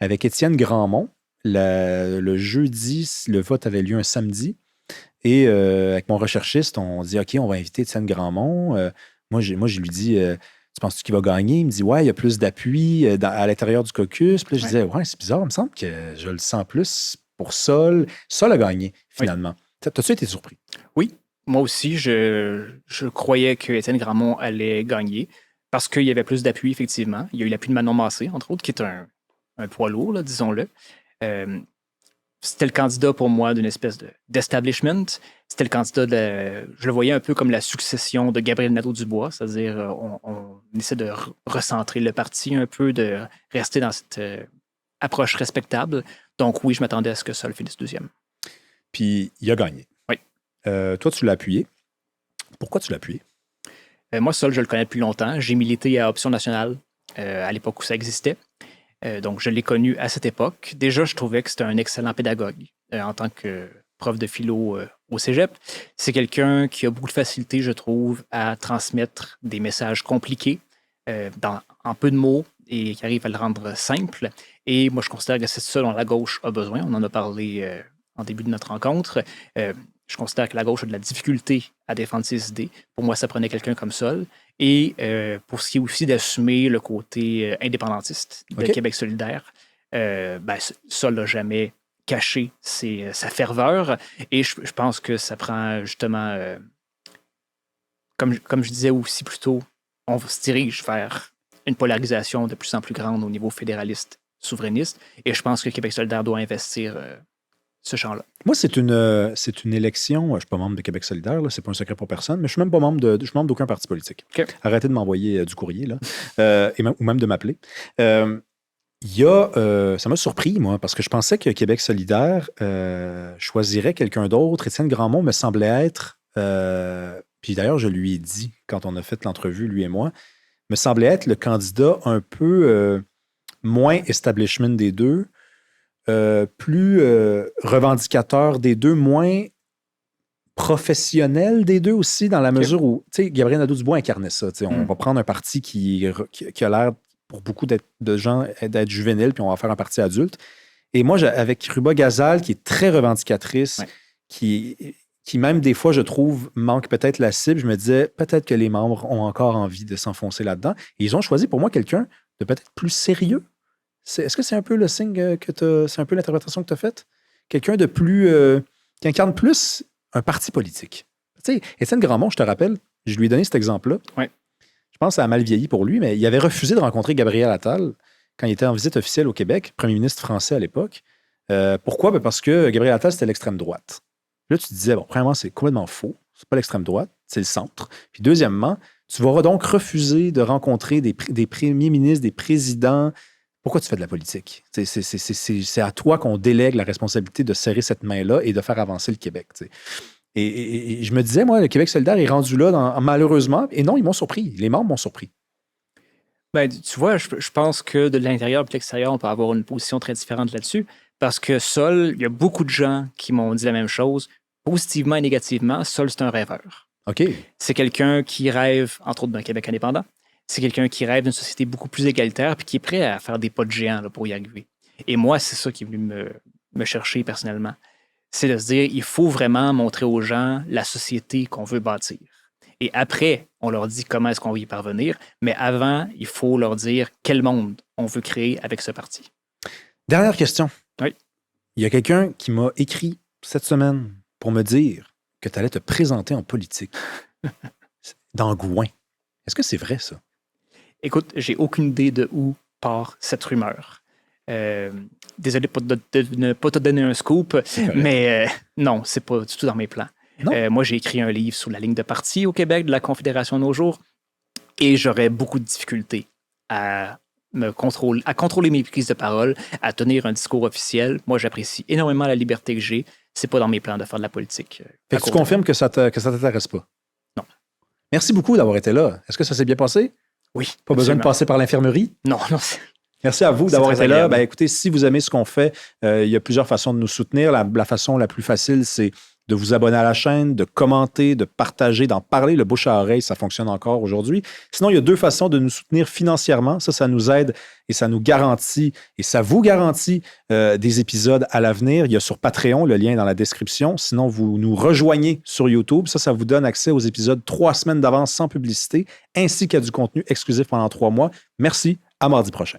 avec Étienne Grandmont. Le jeudi, le vote avait lieu un samedi. Et avec mon recherchiste, on dit, OK, on va inviter Étienne Grandmont. Moi, je lui dis, tu penses-tu qu'il va gagner? Il me dit, ouais, il y a plus d'appui à l'intérieur du caucus. Puis là, je disais, ouais, c'est bizarre, il me semble que je le sens plus pour Sol. Sol a gagné, finalement. T'as-tu été surpris? Oui. Moi aussi, je croyais que Étienne Grandmont allait gagner parce qu'il y avait plus d'appui, effectivement. Il y a eu l'appui de Manon Massé, entre autres, qui est un poids lourd, là, disons-le. C'était le candidat pour moi d'une espèce d'establishment. C'était le candidat je le voyais un peu comme la succession de Gabriel Nadeau-Dubois, c'est-à-dire on essaie de recentrer le parti un peu, de rester dans cette approche respectable. Donc oui, je m'attendais à ce que Sol finisse deuxième. Puis il a gagné. Oui. Toi, tu l'as appuyé. Pourquoi tu l'as appuyé? Moi, Sol, je le connais depuis longtemps. J'ai milité à Option nationale à l'époque où ça existait. Donc, je l'ai connu à cette époque. Déjà, je trouvais que c'était un excellent pédagogue en tant que prof de philo au cégep. C'est quelqu'un qui a beaucoup de facilité, je trouve, à transmettre des messages compliqués en peu de mots et qui arrive à le rendre simple. Et moi, je considère que c'est ça dont la gauche a besoin. On en a parlé en début de notre rencontre. Je considère que la gauche a de la difficulté à défendre ses idées. Pour moi, ça prenait quelqu'un comme Sol. Et pour ce qui est aussi d'assumer le côté indépendantiste de Québec solidaire, Sol n'a jamais cacher sa ferveur. Et je pense que ça prend justement, comme je disais aussi plus tôt, on se dirige vers une polarisation de plus en plus grande au niveau fédéraliste, souverainiste. Et je pense que Québec solidaire doit investir ce champ-là. Moi, c'est une élection. Je ne suis pas membre de Québec solidaire, ce n'est pas un secret pour personne, mais je ne suis même pas membre d'aucun parti politique. Okay. Arrêtez de m'envoyer du courrier, là, ou même de m'appeler. Ça m'a surpris, moi, parce que je pensais que Québec solidaire choisirait quelqu'un d'autre. Étienne Grandmont me semblait être, puis d'ailleurs, je lui ai dit, quand on a fait l'entrevue, lui et moi, me semblait être le candidat un peu moins establishment des deux, plus revendicateur des deux, moins professionnel des deux aussi, dans la mesure où, tu sais, Gabriel Nadeau-Dubois incarnait ça. On va prendre un parti qui a l'air, pour beaucoup de gens, d'être juvénile, puis on va faire un parti adulte. Et moi, avec Ruba Gazal, qui est très revendicatrice, qui même des fois, je trouve, manque peut-être la cible, je me disais, peut-être que les membres ont encore envie de s'enfoncer là-dedans. Et ils ont choisi pour moi quelqu'un de peut-être plus sérieux. Est-ce que c'est un peu le signe c'est un peu l'interprétation que tu as faite? Quelqu'un de plus... qui incarne plus un parti politique. Tu sais, Étienne Grandmont, je te rappelle, je lui ai donné cet exemple-là. Oui. Je pense que ça a mal vieilli pour lui, mais il avait refusé de rencontrer Gabriel Attal quand il était en visite officielle au Québec, premier ministre français à l'époque. Pourquoi? Parce que Gabriel Attal, c'était l'extrême droite. Là, tu te disais, bon, premièrement, c'est complètement faux. C'est pas l'extrême droite, c'est le centre. Puis deuxièmement, tu vas donc refuser de rencontrer des premiers ministres, des présidents. Pourquoi tu fais de la politique? C'est à toi qu'on délègue la responsabilité de serrer cette main-là et de faire avancer le Québec. Et je me disais, moi, le Québec solidaire est rendu là, malheureusement. Et non, ils m'ont surpris. Les membres m'ont surpris. Ben, tu vois, je pense que de l'intérieur et de l'extérieur, on peut avoir une position très différente là-dessus. Parce que Sol, il y a beaucoup de gens qui m'ont dit la même chose, positivement et négativement. Sol, c'est un rêveur. OK. C'est quelqu'un qui rêve, entre autres, d'un Québec indépendant. C'est quelqu'un qui rêve d'une société beaucoup plus égalitaire puis qui est prêt à faire des pas de géant là, pour y arriver. Et moi, c'est ça qui est venu me chercher personnellement. C'est de se dire, il faut vraiment montrer aux gens la société qu'on veut bâtir. Et après, on leur dit comment est-ce qu'on va y parvenir. Mais avant, il faut leur dire quel monde on veut créer avec ce parti. Dernière question. Oui. Il y a quelqu'un qui m'a écrit cette semaine pour me dire que tu allais te présenter en politique dans Gouin. Est-ce que c'est vrai, ça? Écoute, j'ai aucune idée de où part cette rumeur. Désolé de ne pas te donner un scoop, mais non, c'est pas du tout dans mes plans. Moi, j'ai écrit un livre sur la ligne de parti au Québec de la Confédération de nos jours et j'aurais beaucoup de difficultés à contrôler mes prises de parole, à tenir un discours officiel. Moi, j'apprécie énormément la liberté que j'ai. C'est pas dans mes plans de faire de la politique. Fait que tu confirmes que ça t'intéresse pas? Non. Merci beaucoup d'avoir été là. Est-ce que ça s'est bien passé? Oui. Pas absolument. Besoin de passer par l'infirmerie? Non. Merci à vous d'avoir été là. Ben, écoutez, si vous aimez ce qu'on fait, il y a plusieurs façons de nous soutenir. La façon la plus facile, c'est de vous abonner à la chaîne, de commenter, de partager, d'en parler. Le bouche à oreille, ça fonctionne encore aujourd'hui. Sinon, il y a deux façons de nous soutenir financièrement. Ça nous aide et ça nous garantit, et ça vous garantit des épisodes à l'avenir. Il y a sur Patreon, le lien est dans la description. Sinon, vous nous rejoignez sur YouTube. Ça vous donne accès aux épisodes 3 semaines d'avance sans publicité, ainsi qu'à du contenu exclusif pendant 3 mois. Merci, à mardi prochain.